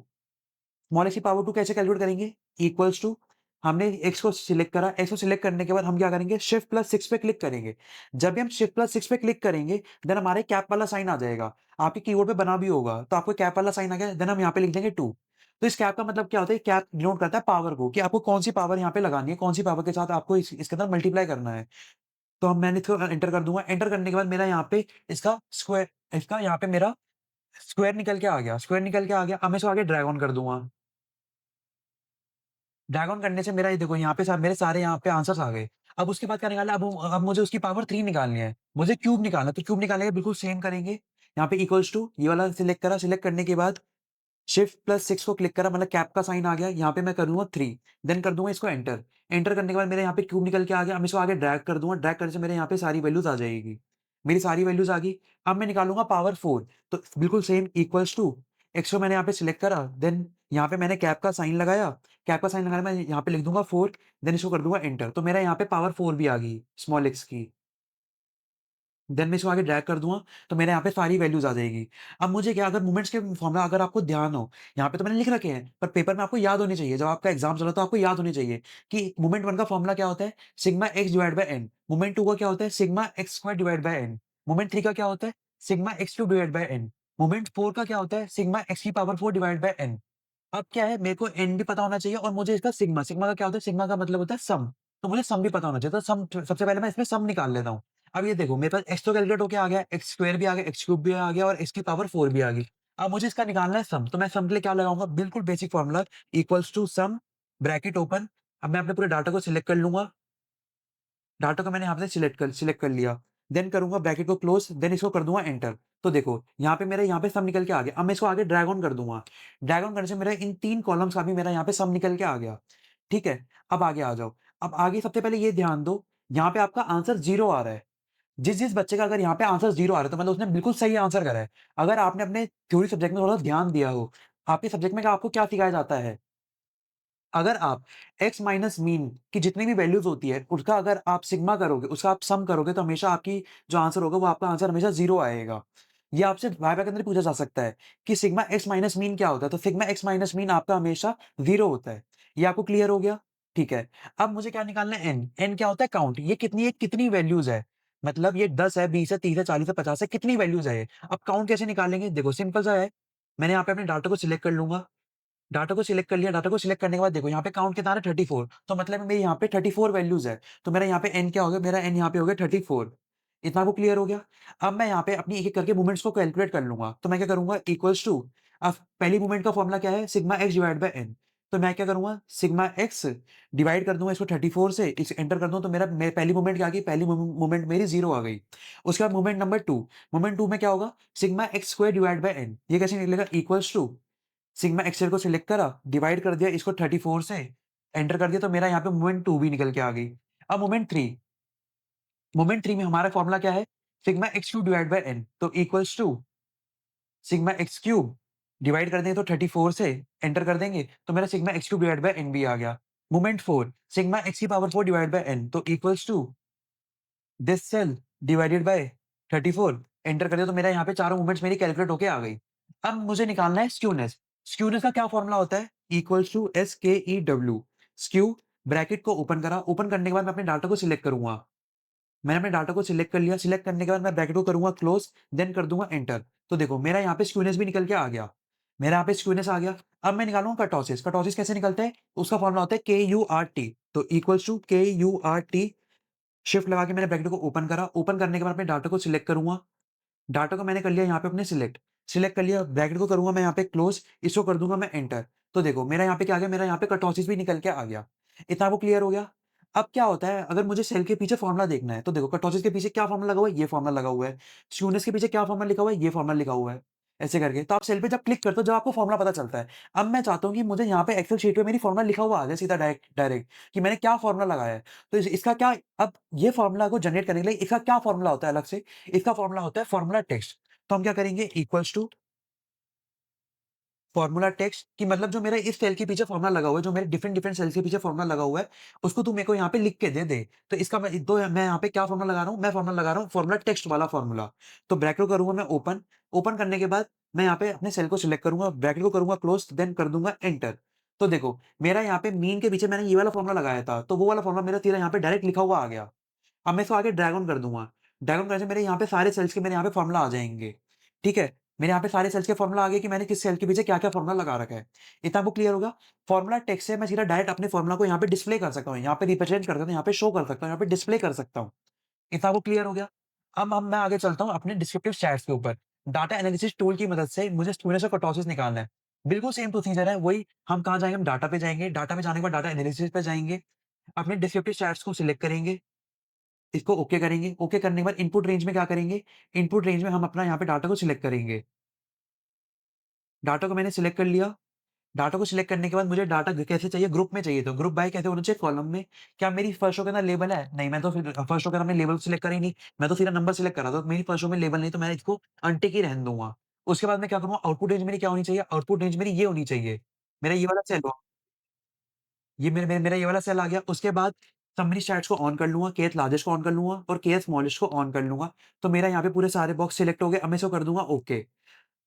स्मॉल एक्स की पावर 2 कैसे कैलकुलेट करेंगे? इक्वल्स टू, हमने एक्स को सिलेक्ट करा, एक्स को सिलेक्ट करने के बाद हम क्या करेंगे, शिफ्ट प्लस 6 पे क्लिक करेंगे। जब भी हम शिफ्ट प्लस 6 पे क्लिक करेंगे, देन हमारे कैप वाला साइन आ जाएगा। आपके कीबोर्ड पे बना भी होगा, तो आपको कैप वाला साइन आ गया, देन हम यहाँ पे लिख देंगे 2। तो इस कैप का मतलब क्या होता है? कैप डिनोट करता है पावर को, कि आपको कौन सी पावर यहाँ पे लगानी है, कौन सी पावर के साथ आपको इसके अंदर मल्टीप्लाई करना है। तो मैंने इसको एंटर कर दूंगा। एंटर करने के बाद मेरा यहाँ पे इसका यहाँ पे मेरा स्क्वायर निकल के आ गया। स्क्वायर निकल के आ गया, अब मैं इसको आगे ड्रैग ऑन कर दूंगा। ड्रैग ऑन करने से मेरा ये देखो यहाँ पे मेरे सारे यहाँ पे आंसर्स आ गए। अब उसके बाद क्या निकालना है, अब मुझे उसकी पावर 3 निकालनी है। मुझे क्यूब निकालना है, तो क्यूब निकालने के बिल्कुल सेम करेंगे। यहाँ पे इक्वल्स टू ये वाला सिलेक्ट करा, सिलेक्ट करने के बाद शिफ्ट प्लस 6 को क्लिक करा, मतलब कैप का साइन आ गया। यहाँ पे मैं करूँगा 3, देन कर दूँगा इसको एंटर। एंटर करने के बाद मेरे यहाँ पे क्यूब निकल के आ गया। अब इसको आगे ड्रैग कर दूँगा, ड्रैग करने से मेरे यहाँ पे सारी वैल्यूज़ आ जाएगी। मेरी सारी वैल्यूज़ आ गई। अब मैं निकालूँगा पावर 4, तो बिल्कुल सेम इक्वल्स टू एक्स को मैंने यहाँ पे सिलेक्ट करा, देन यहाँ पे मैंने कैप का साइन लगाया। कैप का साइन लगाने मैं यहाँ पे लिख दूँगा 4, देन इसको कर दूँगा एंटर। तो मेरा यहाँ पे पावर 4 भी आ गई स्मॉल एक्स की। देन मैं इसको आगे ड्रैग कर दूँगा, तो मेरे यहाँ पे सारी वैल्यूज़ आ जाएगी। अब मुझे क्या, अगर मोमेंट्स के फॉर्मूला अगर आपको ध्यान हो, यहाँ पे तो मैंने लिख रखे हैं, पर पेपर में आपको याद होने चाहिए। जब आपका एग्ज़ाम चल रहा है तो आपको याद होने चाहिए कि मोमेंट 1 का फॉर्मूला क्या होता है? Sigma x divide by n. Moment 2 का क्या होता है? Sigma x square divide by n. Moment 3 का क्या होता है? Sigma x cube divide by n. Moment 4 का क्या होता है? सिग्मा एक्स की पावर 4 डिवाइड बाय एन। अब क्या है, मेरे को एन भी पता होना चाहिए और मुझे इसका सिग्मा, सिग्मा का क्या होता है? सिग्मा का मतलब होता है सम। तो मुझे सम भी पता होना चाहिए। तो सम सबसे पहले मैं इसमें सम निकाल लेता हूँ। अब ये देखो मेरे पास एक्स तो कैलकुलेट होके आ गया, एक्स स्क्वायर भी आ गया, एक्स क्यूब भी आ गया और एक्स की पावर 4 भी आ गई। अब मुझे इसका निकालना है सम, तो मैं सम के लिए क्या लगाऊंगा? बिल्कुल basic formula, equals to sum, bracket open. अब मैं अपने पूरे डाटा को सिलेक्ट कर लूंगा। डाटा को मैंने यहाँ पे सिलेक्ट कर लिया। देन करूँगा ब्रैकेट को क्लोज़, देन इसको कर दूँगा एंटर। तो देखो यहाँ पे मेरा यहाँ पे सम निकल के आ गया। अब मैं इसको आगे ड्रैग ऑन कर दूँगा। ड्रैग ऑन करने से मेरा इन 3 कॉलम्स का भी मेरा यहाँ पे सम निकल के आ गया। ठीक है? अब आगे आ जाओ। अब आगे सबसे पहले ये ध्यान दो, यहाँ पे आपका आंसर 0 आ रहा है। जिस बच्चे का अगर यहाँ पे आंसर 0 आ रहा है, तो मतलब उसने बिल्कुल सही आंसर करा है। अगर आपने अपने थ्योरी सब्जेक्ट में थोड़ा ध्यान दिया हो, आपके सब्जेक्ट में आपको क्या सिखाया जाता है? अगर आप x माइनस मीन की जितनी भी वैल्यूज़ होती है, उसका अगर आप सिग्मा करोगे, उसका आप सम करोगे, तो हमेशा आपकी जो आंसर होगा, वो आपका आंसर हमेशा 0 आएगा। ये आपसे वाइवा के अंदर पूछा जा सकता है कि सिग्मा x माइनस मीन क्या होता है? तो सिग्मा x माइनस मीन आपका हमेशा 0 होता है। ये आपको क्लियर हो गया? ठीक है। अब मुझे क्या निकालना है? n। n क्या होता है? काउंट। ये कितनी वैल्यूज़ है? मतलब ये 10 है, 20 है, 30 है, 40 है, 50 है, कितनी वैल्यूज़ है ये? अब काउंट कैसे निकालेंगे? देखो सिंपल सा है। मैंने यहाँ पे अपने डाटा को सिलेक्ट कर लूँगा। डाटा को सिलेक्ट कर लिया, डाटा को सिलेक्ट करने के बाद देखो यहाँ पे काउंट कितना आ रहा है? 34। तो मतलब मेरे यहाँ पे 34 वैल्यूज़ है। तो मेरा यहाँ पे n क्या हो गया? मेरा n यहाँ पे हो गया 34। इतना आपको क्लियर हो गया? अब मैं यहाँ पे अपनी एक-एक करके मूवमेंट्स को कैलकुलेट कर लूँगा। तो मैं क्या करूँगा? इक्वल्स टू, अब पहली मूवमेंट का फॉर्मूला क्या है? Sigma x divide by n। तो मैं क्या करूँगा? सिग्मा x डिवाइड कर दूँगा इसको 34 से, इसे एंटर कर दूँ, तो मेरा पहली मूवमेंट क्या आ गई? पहली मूवमेंट मेरी 0 आ गई। उसके बाद मूवमेंट नंबर 2। मूवमेंट 2 में क्या होगा? Sigma x square divide bye n। ये कैसे निकलेगा? इक्वल्स टू सिग्मा एक्सेल को सिलेक्ट करा, डिवाइड कर दिया इसको 34 से, एंटर कर दिया, तो मेरा यहाँ पे मोमेंट 2 भी निकल के आ गई। अब मोमेंट 3 में हमारा फॉर्मूला क्या है? Sigma x cube divide by n, तो equals to sigma x cube divide कर देंगे तो 34 से, एंटर कर देंगे, तो मेरा sigma x cube divide by n भी आ गया। मोमेंट 4 सिग्मा एक्स की पावर 4 डिवाइड बाय एन, तो equals to this cell divided by 34, enter कर दिया, तो मेरा यहाँ पे चारों मूवमेंट्स मेरी कैलकुलेट होके आ गई। अब मुझे निकालना है स्क्यूनेस। स्क्यूनेस का क्या फॉर्मूला होता है? Equals to SKEW। Skew, bracket को ओपन करा, ओपन करने के बाद मैं अपने डाटा को सिलेक्ट करूंगा। मैंने अपने डाटा को सिलेक्ट कर लिया, सिलेक्ट करने के बाद मैं ब्रैकेट को करूंगा क्लोज, देन कर दूंगा एंटर। तो देखो मेरा यहाँ पे स्क्यूनेस भी निकल के आ गया। मेरा यहाँ पे स्क्यूनेस आ गया। अब मैं निकालूंगा कर्टोसिस। कर्टोसिस कैसे निकलता है? उसका फॉर्मूला होता है KURT। तो इक्वल्स टू KURT, शिफ्ट लगा के मैंने ब्रैकेट को ओपन करा, ओपन करने के बाद अपने डाटा को सिलेक्ट करूंगा। डाटा को मैंने कर लिया यहाँ पे अपने सिलेक्ट, सिलेक्ट कर लिया, ब्रैकेट को करूंगा मैं यहाँ पे क्लोज, इसको कर दूंगा मैं एंटर। तो देखो मेरा यहाँ पे क्या आ गया? मेरा यहाँ पे कर्टोसिस भी निकल के आ गया। इतना आपको क्लियर हो गया? अब क्या होता है, अगर मुझे सेल के पीछे फॉर्मूला देखना है, तो देखो कर्टोसिस के पीछे क्या फॉर्मूला लगा हुआ है? ये फॉर्मूला लगा हुआ है। स्क्यूनेस के पीछे क्या फॉर्मूला लिखा हुआ है? ये फॉर्मूला लिखा हुआ है। ऐसे करके। तो आप सेल पे जब क्लिक करते हो, जब आपको फ़ॉर्मूला पता चलता है। अब मैं चाहता हूँ कि मुझे यहाँ पे एक्सेल शीट में मेरी फ़ॉर्मूला लिखा हुआ आ जाए सीधा डायरेक्ट डायरेक्ट कि मैंने क्या फ़ॉर्मूला लगाया है। तो इसका क्या अब ये फ़ॉर्मूला को जनरेट करने के लिए इसका क्या फ़ॉर्मूला होता है अलग से? इसका फ़ॉर्मूला होता है फ़ॉर्मूला टेक्स्ट। तो हम क्या करेंगे इक्वल्स टू फ़ॉर्मूला टेक्स्ट कि मतलब जो मेरा इस सेल के पीछे फ़ॉर्मूला लगा हुआ है, जो मेरे डिफरेंट डिफरेंट सेल्स के पीछे फ़ॉर्मूला लगा हुआ है, उसको तू मेरे को यहाँ पे लिख के दे दे। तो इसका मैं यहाँ पे क्या फ़ॉर्मूला लगा रहा हूँ? मैं फ़ॉर्मूला लगा रहा हूँ फ़ॉर्मूला टेक्स्ट वाला फ़ॉर्मूला। तो ब्रैकेट को करूँगा मैं ओपन, ओपन करने के बाद मैं यहाँ पे अपने सेल को सिलेक्ट करूँगा, ब्रैकेट को करूँगा क्लोज़, देन कर दूँगा एंटर। तो देखो, मेरा यहाँ पे मीन के पीछे मैंने ये वाला फ़ॉर्मूला लगाया था, तो वो वाला फ़ॉर्मूला मेरा सीधा यहाँ पे डायरेक्ट लिखा हुआ आ गया। अब मैं इसको आगे ड्रैग ऑन कर दूँगा। ड्रैग ऑन करने से मेरे यहाँ पे सारे सेल्स के मेरे यहाँ पे फ़ॉर्मूला आ जाएँगे। ठीक है? मेरे यहाँ पे सारे सेल्स के फ़ॉर्मूला आ गए कि मैंने किस सेल के पीछे क्या-क्या फ़ॉर्मूला लगा रखा है। इतना आपको क्लियर होगा? फ़ॉर्मूला टेक्स्ट से मैं सीधा डायरेक्ट अपने फ़ॉर्मूला को यहाँ पे डिस्प्ले कर सकता हूँ। यहाँ पे रिप्रेज़ेंट कर सकता हूँ, यहाँ पे शो कर सकता हूँ, यहाँ पे डिस्प्ले कर सकता हूँ। इतना आपको क्लियर हो गया? अब मैं आगे चलता हूँ अपने डिस्क्रिप्टिव चैट्स के ऊपर। डाटा एनालिसिस टूल की मदद से मुझे स्टूडेंट्स का कर्टोसिस निकालना है। बिल्कुल सेम प्रोसीजर है, वही हम कहाँ जाएँगे? हम डाटा पे जाएँगे, डाटा पे जाने के बाद डाटा एनालिसिस पे जाएँगे, अपने डिस्क्रिप्टिव चैट्स को सिलेक्ट करेंगे, इसको ओके करेंगे। ओके करने के बाद इनपुट रेंज में क्या करेंगे? इनपुट रेंज में हम अपना यहाँ पे डाटा को सिलेक्ट करेंगे। डाटा को मैंने सिलेक्ट कर लिया। डाटा को सिलेक्ट करने के बाद मुझे डाटा कैसे चाहिए? ग्रुप में चाहिए तो ग्रुप बाय कैसे होना चाहिए? कॉलम में। क्या मेरी फर्स्ट रो के अंदर लेबल है? नहीं, मैं तो फिर फर्स्ट रो के अंदर मैंने लेबल सिलेक्ट करा ही नहीं। मैं तो सीधा नंबर सिलेक्ट करा था। तो मेरी फर्स्ट रो में लेबल नहीं तो मैं इसको अनटिक ही रहने दूँगा। उसके बाद मैं क्या करूँगा? आउटपुट रेंज मेरी क्या होनी चाहिए? आउटपुट रेंज मेरी ये होनी चाहिए। मेरा ये वाला सेल हो ये मेरा ये वाला सेल आ गया। उसके बाद समरी चैट्स को ऑन कर लूँगा, kth लार्जेस्ट को ऑन कर लूँगा और kth स्मॉलेस्ट को ऑन कर लूँगा। तो मेरा यहाँ पे पूरे सारे बॉक्स सिलेक्ट हो गए। अब मैं इसको कर दूँगा ओके।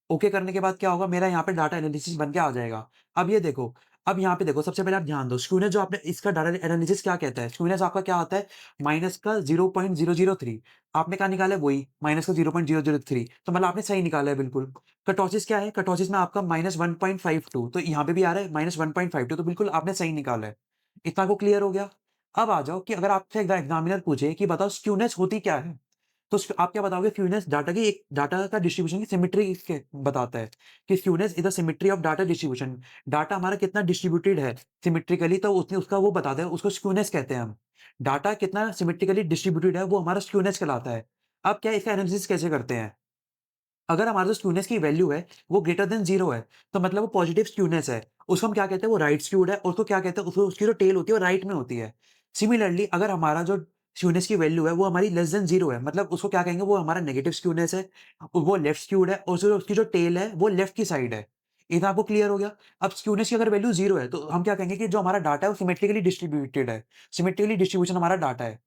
ओके करने के बाद क्या होगा? मेरा यहाँ पे डाटा एनालिसिस बन के आ जाएगा। अब ये देखो, अब यहाँ पे देखो सबसे पहले आप ध्यान दो, स्क्यूनेस जो आपने इसका डाटा एनालिसिस क्या कहता है? स्क्यूनेस आपका क्या आता है? माइनस का 0.003 आपने क्या निकाला है? वही माइनस का 0.003 तो मतलब आपने सही निकाला है बिल्कुल। कर्टोसिस क्या है? कर्टोसिस में आपका -1.52 तो यहाँ पे भी आ रहा है -1.52 तो बिल्कुल आपने सही निकाला है। इतना आपको क्लियर हो गया? अब आ जाओ कि अगर आपसे एग्ज़ामिनर पूछे कि बताओ स्क्यूनेस होती क्या है? तो स आप क्या बताओगे? स्क्यूनेस डाटा की एक डाटा का डिस्ट्रीब्यूशन की सिमेट्री के बताता है कि skewness is the symmetry of data distribution. Data हमारा कितना डिस्ट्रीब्यूटेड है सिमेट्रिकली तो उसने उसका वो बताता है, उसको स्क्यूनेस कहते हैं हम। डाटा कितना सिमेट्रिकली डिस्ट्रीब्यूटेड है वो हमारा स्क्यूनेस कहलाता है। अब क्या है इसका एनालिसिस कैसे करते हैं? अगर हमारा जो स्क्यूनेस की वैल्यू है, वो ग्रेटर देन 0 है, तो मतलब वो पॉजिटिव स्क्यूनेस है। उसको हम क्या कहते हैं? वो राइट स्क्यूड है। उसको क्या कहते हैं? उसको उसकी जो टेल होती है, वो राइट में होती है। सिमिलरली अगर हमारा जो स्क्यूनेस की वैल्यू है, वो हमारी लेस देन 0 है, मतलब उसको क्या कहेंगे? वो हमारा नेगेटिव स्क्यूनेस है। वो लेफ्ट स्क्यूड है और जो उसकी जो टेल है, वो लेफ्ट की साइड है। इतना आपको क्लियर हो गया? अब स्क्यूनेस की अगर वैल्यू 0 है, तो हम क्या कहेंगे कि जो हमारा डाटा है, वो सिमेट्रिकली डिस्ट्रीब्यूटेड है। सिमेट्रिकली डिस्ट्रीब्यूशन हमारा डाटा है।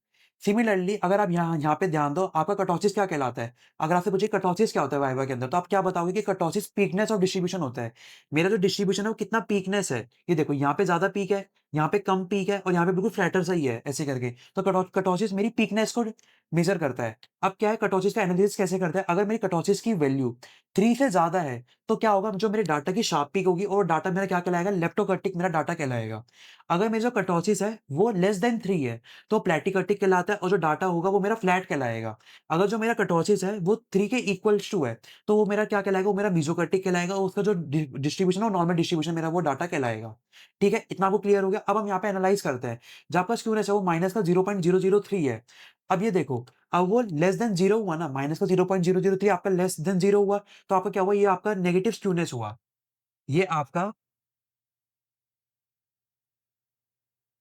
सिमिलरली अगर आप यहाँ यहाँ पे ध्यान दो, आपका कर्टोसिस क्या कहलाता है? अगर आपसे पूछे कर्टोसिस क्या होता है वाइवा के अंदर, तो आप क्या बताओगे कि कर्टोसिस पीकनेस ऑफ डिस्ट्रीब्यूशन होता है। मेरा जो डिस्ट्रीब्यूशन है वो कितना पीकनेस है, ये देखो यहाँ पे ज़्यादा पीक है, यहाँ पे कम पीक है और यहाँ पे बिल्कुल फ्लैटर सा ही है, ऐसे करके। तो कर्टोसिस मेरी पीकनेस को मेज़र करता है। अब क्या है कर्टोसिस का एनालिसिस कैसे करता है? अगर मेरी कर्टोसिस की वैल्यू 3 से ज़्यादा है, तो क्या होगा? जो मेरे डाटा की शार्प पीक होगी और डाटा मेरा क्या कहलाएगा? लेप्टोकर्टिक मेरा डाटा कहलाएगा। अगर मेरा जो कर्टोसिस है, वो लेस देन 3 है, तो प्लैटिकर्टिक कहलाता है और जो डाटा होगा वो मेरा फ्लैट कहलाएगा। अगर जो मेरा कर्टोसिस है वो 3 के इक्वल्स टू है, तो वो मेरा क्या कहलाएगा? वो मेरा मेसोकर्टिक कहलाएगा और उसका जो डिस्ट्रीब्यूशन है वो नॉर्मल डिस्ट्रीब्यूशन मेरा वो डाटा कहलाएगा। ठीक है? इतना आपको क्लियर हो गया? अब हम यहाँ पे एनालाइज़ करते हैं। जहाँ आपका स्क्यूनेस है वो माइनस का 0.003 है। अब ये देखो, अब वो लेस देन 0 हुआ ना, माइनस का 0.003 आपका लेस देन 0 हुआ, तो आपका क्या हुआ? ये आपका नेगेटिव स्क्यूनेस हुआ। ये आपका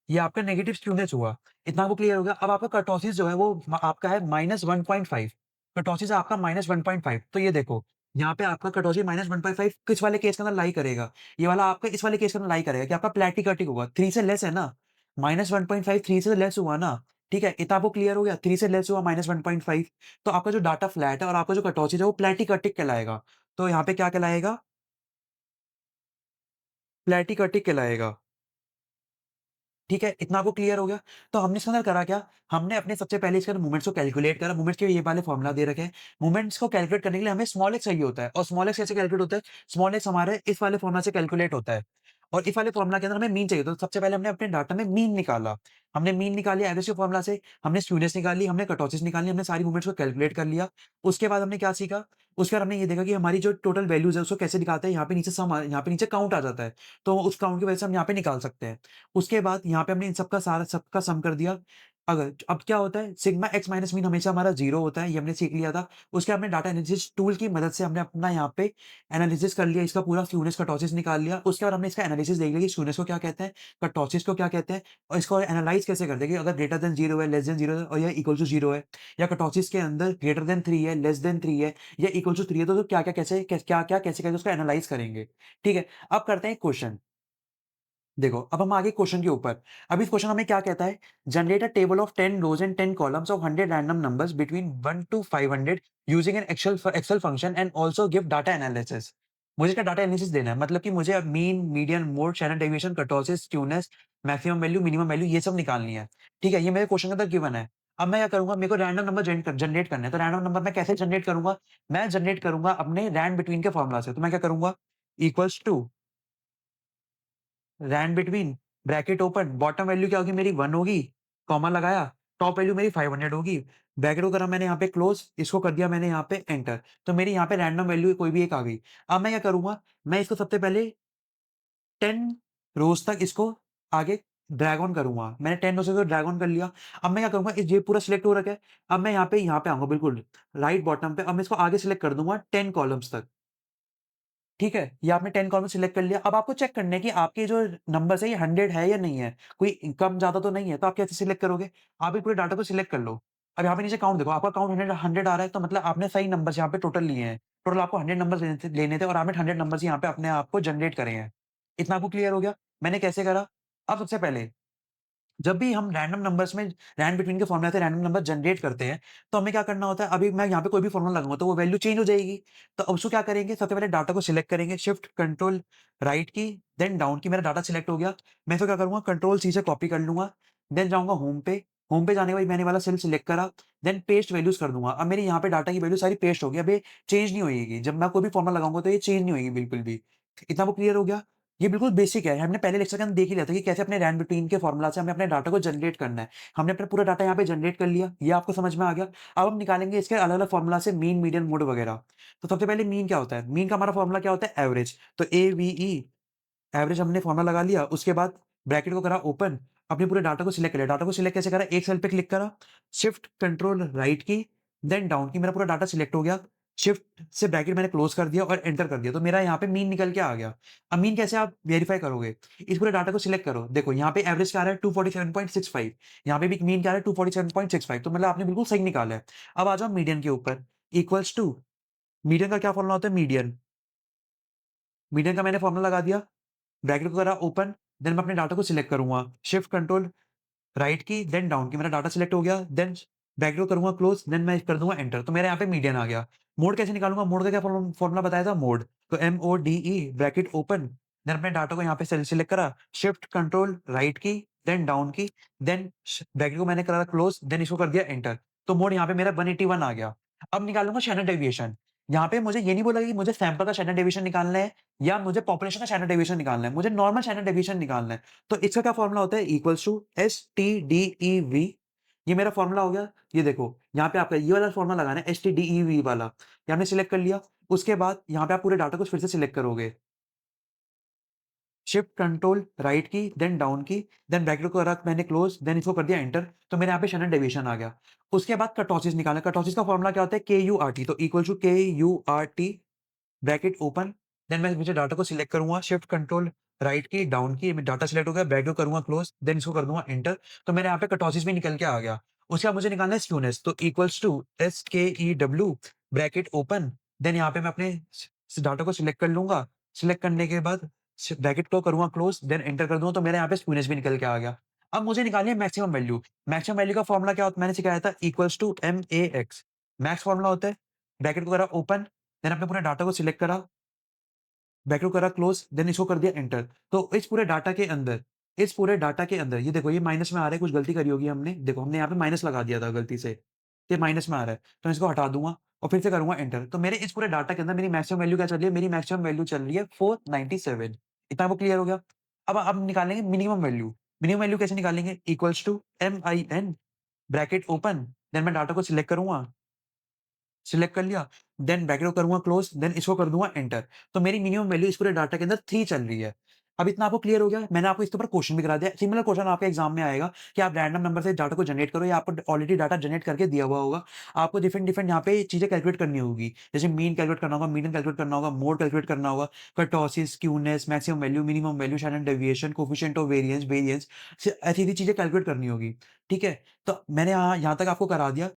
ये आपका नेगेटिव स्क्यूनेस हुआ। इतना आपको क्लियर हो गया? अब आपका कर्टोसिस जो है वो आपका है -1.5 कर्टोसिस है आपका -1.5 तो ये देखो, यहाँ पे आपका कर्टोसिस -1.5 किस वाले केस के अंदर लाई करेगा? ये वाला आपका इस वाले केस के अंदर लाई करेगा कि आपका प्लैटिकर्टिक होगा, 3 से लेस है ना, -1.5 3 से लेस हुआ ना, ठीक है? इतना आपको क्लियर हो गया? 3 से लेस हुआ -1.5 तो आपका जो डाटा फ्लैट है और आपका जो कर्टोसिस है वो प्लैटिकर्टिक कहलाएगा। तो यहाँ पे क्या कहलाएगा? प्लैटिकर्टिक कहलाएगा। ठीक है, इतना आपको क्लियर हो गया? तो हमने इसके अंदर करा क्या? हमने अपने सबसे पहले इसके अंदर मोमेंट्स को कैलकुलेट करा, मोमेंट्स के ये वाले फॉर्मूला दे रखे हैं। मोमेंट्स को कैलकुलेट करने के लिए हमें स्मॉल एक्स चाहिए होता है और स्मॉल एक्स कैसे कैलकुलेट होता है? स्मॉल एक्स हमारे इस वाले फॉर्मूला से कैलकुलेट होता है और इस वाले फॉर्मूला के अंदर हमें मीन चाहिए, तो सबसे पहले हमने अपने डाटा में मीन निकाला। हमने मीन निकाली एवरेज फॉर्मूला से, हमने स्क्यूनेस निकाली, हमने कर्टोसिस निकाली, हमने सारी मोमेंट्स को कैलकुलेट कर लिया। उसके बाद हमने क्या सीखा? उसके बाद हमने ये देखा कि हमारी जो टोटल वैल्यूज़ है उसको कैसे दिखाते हैं, यहाँ पे नीचे सम यहाँ पे नीचे काउंट आ जाता है, तो उस काउंट की वजह से हम यहाँ पे निकाल सकते हैं। उसके बाद यहाँ पे हमने इन सबका सम कर दिया। अब क्या होता है, सिग्मा एक्स माइनस मीन हमेशा हमारा 0 होता है, ये हमने सीख लिया था। उसके हमने डाटा एनालिसिस टूल की मदद से हमने अपना यहाँ पे एनालिसिस कर लिया, इसका पूरा फ्यूनेस कर्टोसिस निकाल लिया। उसके बाद हमने इसका एनालिसिस देख लिया कि फ्यूनेस को क्या कहते हैं, कर्टोसिस को क्या कहते हैं, और इसको एनालाइज़ कैसे करते हैं कि अगर ग्रेटर देन 0 है, लेस देन 0 है और या इक्वल टू 0 है, या कर्टोसिस के अंदर ग्रेटर देन 3 है, लेस देन 3 है या इक्वल टू 3 है, तो क्या-क्या कैसे क्या-क्या कैसे करके उसको एनालाइज़ करेंगे। ठीक है? अब करते हैं क्वेश्चन। देखो, अब हम आगे क्वेश्चन के ऊपर। अब इस क्वेश्चन हमें क्या कहता है? Generate a table of 10 rows and 10 columns of 100 random numbers between 1 to 500 using an excel function and also give data analysis. मुझे इसका डाटा एनालिसिस देना है, मतलब कि मुझे अब mean, median, mode, standard deviation, kurtosis, ट्यूनेस, मैक्सिमम वैल्यू, मिनिमम वैल्यू ये सब निकालनी है। ठीक है? ये मेरे क्वेश्चन के अंदर गिवन है। अब मैं क्या करूँगा, मेरे को रैंडम नंबर जनरेट करना है, तो रैंडम नंबर मैं कैसे जनरेट करूँगा? मैं जनरेट करूँगा अपने रैंड बिटवीन के फॉर्मूला से। तो मैं क्या करूँगा? Equals to rand between, bracket open, bottom value क्या होगी मेरी 1 होगी, कॉमा लगाया, टॉप वैल्यू मेरी 500 होगी, ब्रैकेट को करा मैंने यहाँ पे क्लोज़, इसको कर दिया मैंने यहाँ पे एंटर। तो मेरी यहाँ पे रैंडम वैल्यू कोई भी एक आ गई। अब मैं क्या करूँगा, मैं इसको सबसे पहले 10 रोज़ तक इसको आगे ड्रैग ऑन करूँगा। मैंने 10 रोज़ को ड्रैग ऑन कर लिया। अब मैं क्या करूँगा, ये पूरा सिलेक्ट हो रखा है। अब मैं यहाँ पे आऊँगा बिल्कुल राइट बॉटम पे। अब मैं इसको आगे सिलेक्ट कर दूँगा 10 कॉलम्स तक। ठीक है? ये आपने 10 कॉलम सिलेक्ट कर लिया। अब आपको चेक करना है कि आपके जो नंबर्स है ये 100 है या नहीं है। कोई कम ज़्यादा तो नहीं है, तो आप कैसे सिलेक्ट करोगे? आप ये पूरे डाटा को सिलेक्ट कर लो। अब यहाँ पे नीचे काउंट देखो, आपका काउंट 100 आ रहा है, तो मतलब आपने सही नंबर्स यहाँ पे टोटल लिए हैं। टोटल आपको 100 नंबर्स लेने थे और आपने 100 नंबर्स यहाँ पे अपने आप को जनरेट करे हैं। इतना आपको क्लियर हो गया? मैंने कैसे करा? अब सबसे पहले जब भी हम रैंडम नंबर्स में रैंड बिटवीन के फॉर्मूला से रैंडम नंबर जनरेट करते हैं, तो हमें क्या करना होता है, अभी मैं यहाँ पे कोई भी फॉर्मूला लगाऊँगा तो वो वैल्यू चेंज हो जाएगी। तो अब उसको क्या करेंगे, सबसे पहले डाटा को सिलेक्ट करेंगे, शिफ्ट कंट्रोल राइट की, देन डाउन की, मेरा डाटा सिलेक्ट हो गया। मैं इसको क्या करूँगा, कंट्रोल सी से कॉपी कर लूँगा, देन जाऊँगा होम पे, होम पे जाने के बाद मैंने वाला सेल सिलेक्ट करा, देन पेस्ट वैल्यूज़ कर दूँगा। अब मेरी यहाँ पे डाटा की वैल्यू सारी पेस्ट हो गई, अब ये चेंज नहीं होएगी। जब मैं कोई भी फॉर्मूला लगाऊँगा तो ये चेंज नहीं होएगी बिल्कुल भी। इतना आपको क्लियर हो गया? ये बिल्कुल बेसिक है। हमने पहले लेक्चर के अंदर देख ही लिया था कि कैसे अपने रैंड बिटवीन के फॉर्मूला से हमें अपने डाटा को जनरेट करना है। हमने अपना पूरा डाटा यहाँ पे जनरेट कर लिया, ये आपको समझ में आ गया। अब हम निकालेंगे इसके अलग-अलग फॉर्मूला से मीन, मीडियन, मोड वगैरह। तो सबसे पहले मीन क्या होता है? मीन का हमारा फॉर्मूला क्या होता है? एवरेज। तो एवीई एवरेज हमने फॉर्मूला लगा लिया, उसके बाद ब्रैकेट को करा ओपन, अपने पूरे डाटा को सिलेक्ट कर लिया। डाटा को सिलेक्ट कैसे करा? एक सेल पे क्लिक करा, शिफ्ट कंट्रोल राइट की, देन डाउन की, मेरा पूरा डाटा सिलेक्ट हो गया। शिफ्ट से ब्रैकेट मैंने क्लोज़ कर दिया और एंटर कर दिया, तो मेरा यहाँ पे मीन निकल के आ गया। अब मीन कैसे आप वेरीफाई करोगे? इस पूरे डाटा को सिलेक्ट करो। देखो यहाँ पे एवरेज क्या आ रहा है 247.65, यहाँ पे भी मीन क्या आ रहा है 247.65, तो मतलब आपने बिल्कुल सही निकाला है। अब आ जाओ मीडियन के ऊपर, इक्वल्स टू मीडियन का क्या फॉर्मूला होता है? मीडियन। मीडियन का मैंने फॉर्मूला लगा दिया, ब्रैकेट को करा ओपन, देन मैं अपने डाटा को सिलेक्ट करूँगा। शिफ्ट कंट्रोल राइट की, देन डाउन की, मेरा डाटा सिलेक्ट हो गया, देन ब्रैकेट को करूँगा क्लोज़, देन मैं कर दूँगा एंटर, तो मेरे यहाँ पे मीडियन आ गया। मोड कैसे निकालूँगा? मोड का क्या फॉर्मूला बताया था? मोड, तो MODE ब्रैकेट ओपन, देन अपने डाटा को यहाँ पे सिलेक्ट करा, शिफ्ट कंट्रोल राइट की, देन डाउन की, देन ब्रैकेट को मैंने करा क्लोज़, देन इसको कर दिया एंटर, तो मोड यहाँ पे मेरा 181 आ गया। अब निकालूँगा स्टैंडर्ड डेविएशन। यहाँ पे मुझे ये नहीं बोला कि मुझे सैंपल का स्टैंडर्ड डेविएशन निकालना है या मुझे पॉपुलेशन का स्टैंडर्ड डेविएशन निकालना है, मुझे नॉर्मल स्टैंडर्ड डेविएशन निकालना है। तो इसका क्या फ़ॉर्मूला होता है? इक्वल्स टू STDEV, ये मेरा फ़ॉर्मूला हो गया। ये देखो, यहाँ पे आपका ये वाला फ़ॉर्मूला लगाना है STDEV वाला। ये हमने सिलेक्ट कर लिया। उसके बाद यहाँ पे आप पूरे डाटा को फिर से सिलेक्ट करोगे। शिफ्ट कंट्रोल राइट की, देन डाउन की, देन ब्रैकेट को रख मैंने क्लोज़, देन इसको कर दिया एंटर, तो मेरे यहाँ पे स्टैंडर्ड डेविएशन आ गया। उसके बाद कर्टोसिस निकालना है। कर्टोसिस का फ़ॉर्मूला क्या होता है? KURT, तो equal to KURT bracket open, then मैं नीचे डाटा को सिलेक्ट करूँगा, shift control right key, down key, data select हो गया, ब्रैकेट को करूँगा क्लोज़, देन इसको कर दूँगा एंटर, तो मेरे यहाँ पे कर्टोसिस भी निकल के आ गया। उसके बाद मुझे निकालना है स्क्यूनेस, तो equals to SKEW bracket open, then यहाँ पे मैं अपने डाटा को सिलेक्ट कर लूँगा, सिलेक्ट करने के बाद ब्रैकेट को करूँगा क्लोज़, देन एंटर कर दूँगा, तो मेरे यहाँ पे स्क्यूनेस भी निकल के आ गया। अब मुझे निकालनी है मैक्सिमम वैल्यू। मैक्सिमम वैल्यू का फॉर्मूला क्या होता है? मैंने सिखाया था, equals to MAX। Max formula होता है, ब्रैकेट को करा ओपन, देन अपने पूरे डाटा को सिलेक्ट करा, ब्रैकेट को करा क्लोज़, देन इसको कर दिया एंटर। तो इस पूरे डाटा के अंदर ये देखो, ये माइनस में आ रहा है, कुछ गलती करी होगी हमने। देखो, हमने यहाँ पे माइनस लगा दिया था गलती से, ये माइनस में आ रहा है, तो मैं इसको हटा दूँगा और फिर से करूँगा एंटर। तो मेरे इस पूरे डाटा के अंदर मेरी मैक्सिमम वैल्यू क्या चल रही है? मेरी मैक्सिमम वैल्यू चल रही है 497। इतना आपको क्लियर हो गया? अब निकालेंगे मिनिमम वैल्यू। मिनिमम वैल्यू कैसे निकालेंगे? Equals to MIN bracket open, then मैं डाटा को सिलेक्ट करूँगा, सिलेक्ट कर लिया, देन ब्रैकेट को करूँगा क्लोज़, देन इसको कर दूँगा एंटर। तो मेरी मिनिमम वैल्यू इस पूरे डाटा के अंदर 3 चल रही है। अब इतना आपको क्लियर हो गया? मैंने आपको इसके ऊपर क्वेश्चन भी करा दिया। सिमिलर क्वेश्चन आपके एग्ज़ाम में आएगा कि आप रैंडम नंबर से डाटा को जनरेट करो या आपको ऑलरेडी डाटा जनरेट करके दिया हुआ होगा। आपको डिफरेंट-डिफरेंट यहाँ पे चीज़ें कैलकुलेट करनी होगी। जैसे मीन कैलकुलेट करना होगा, मीडियन कैलकुलेट करना होगा, मोड कैलकुलेट करना होगा, kurtosis, skewness, maximum value, minimum value, standard deviation, coefficient of variance, ऐसी-ऐसी चीज़ें कैलकुलेट करनी होगी। ठीक है? तो मैंने यहाँ यहाँ तक आपको करा दिया।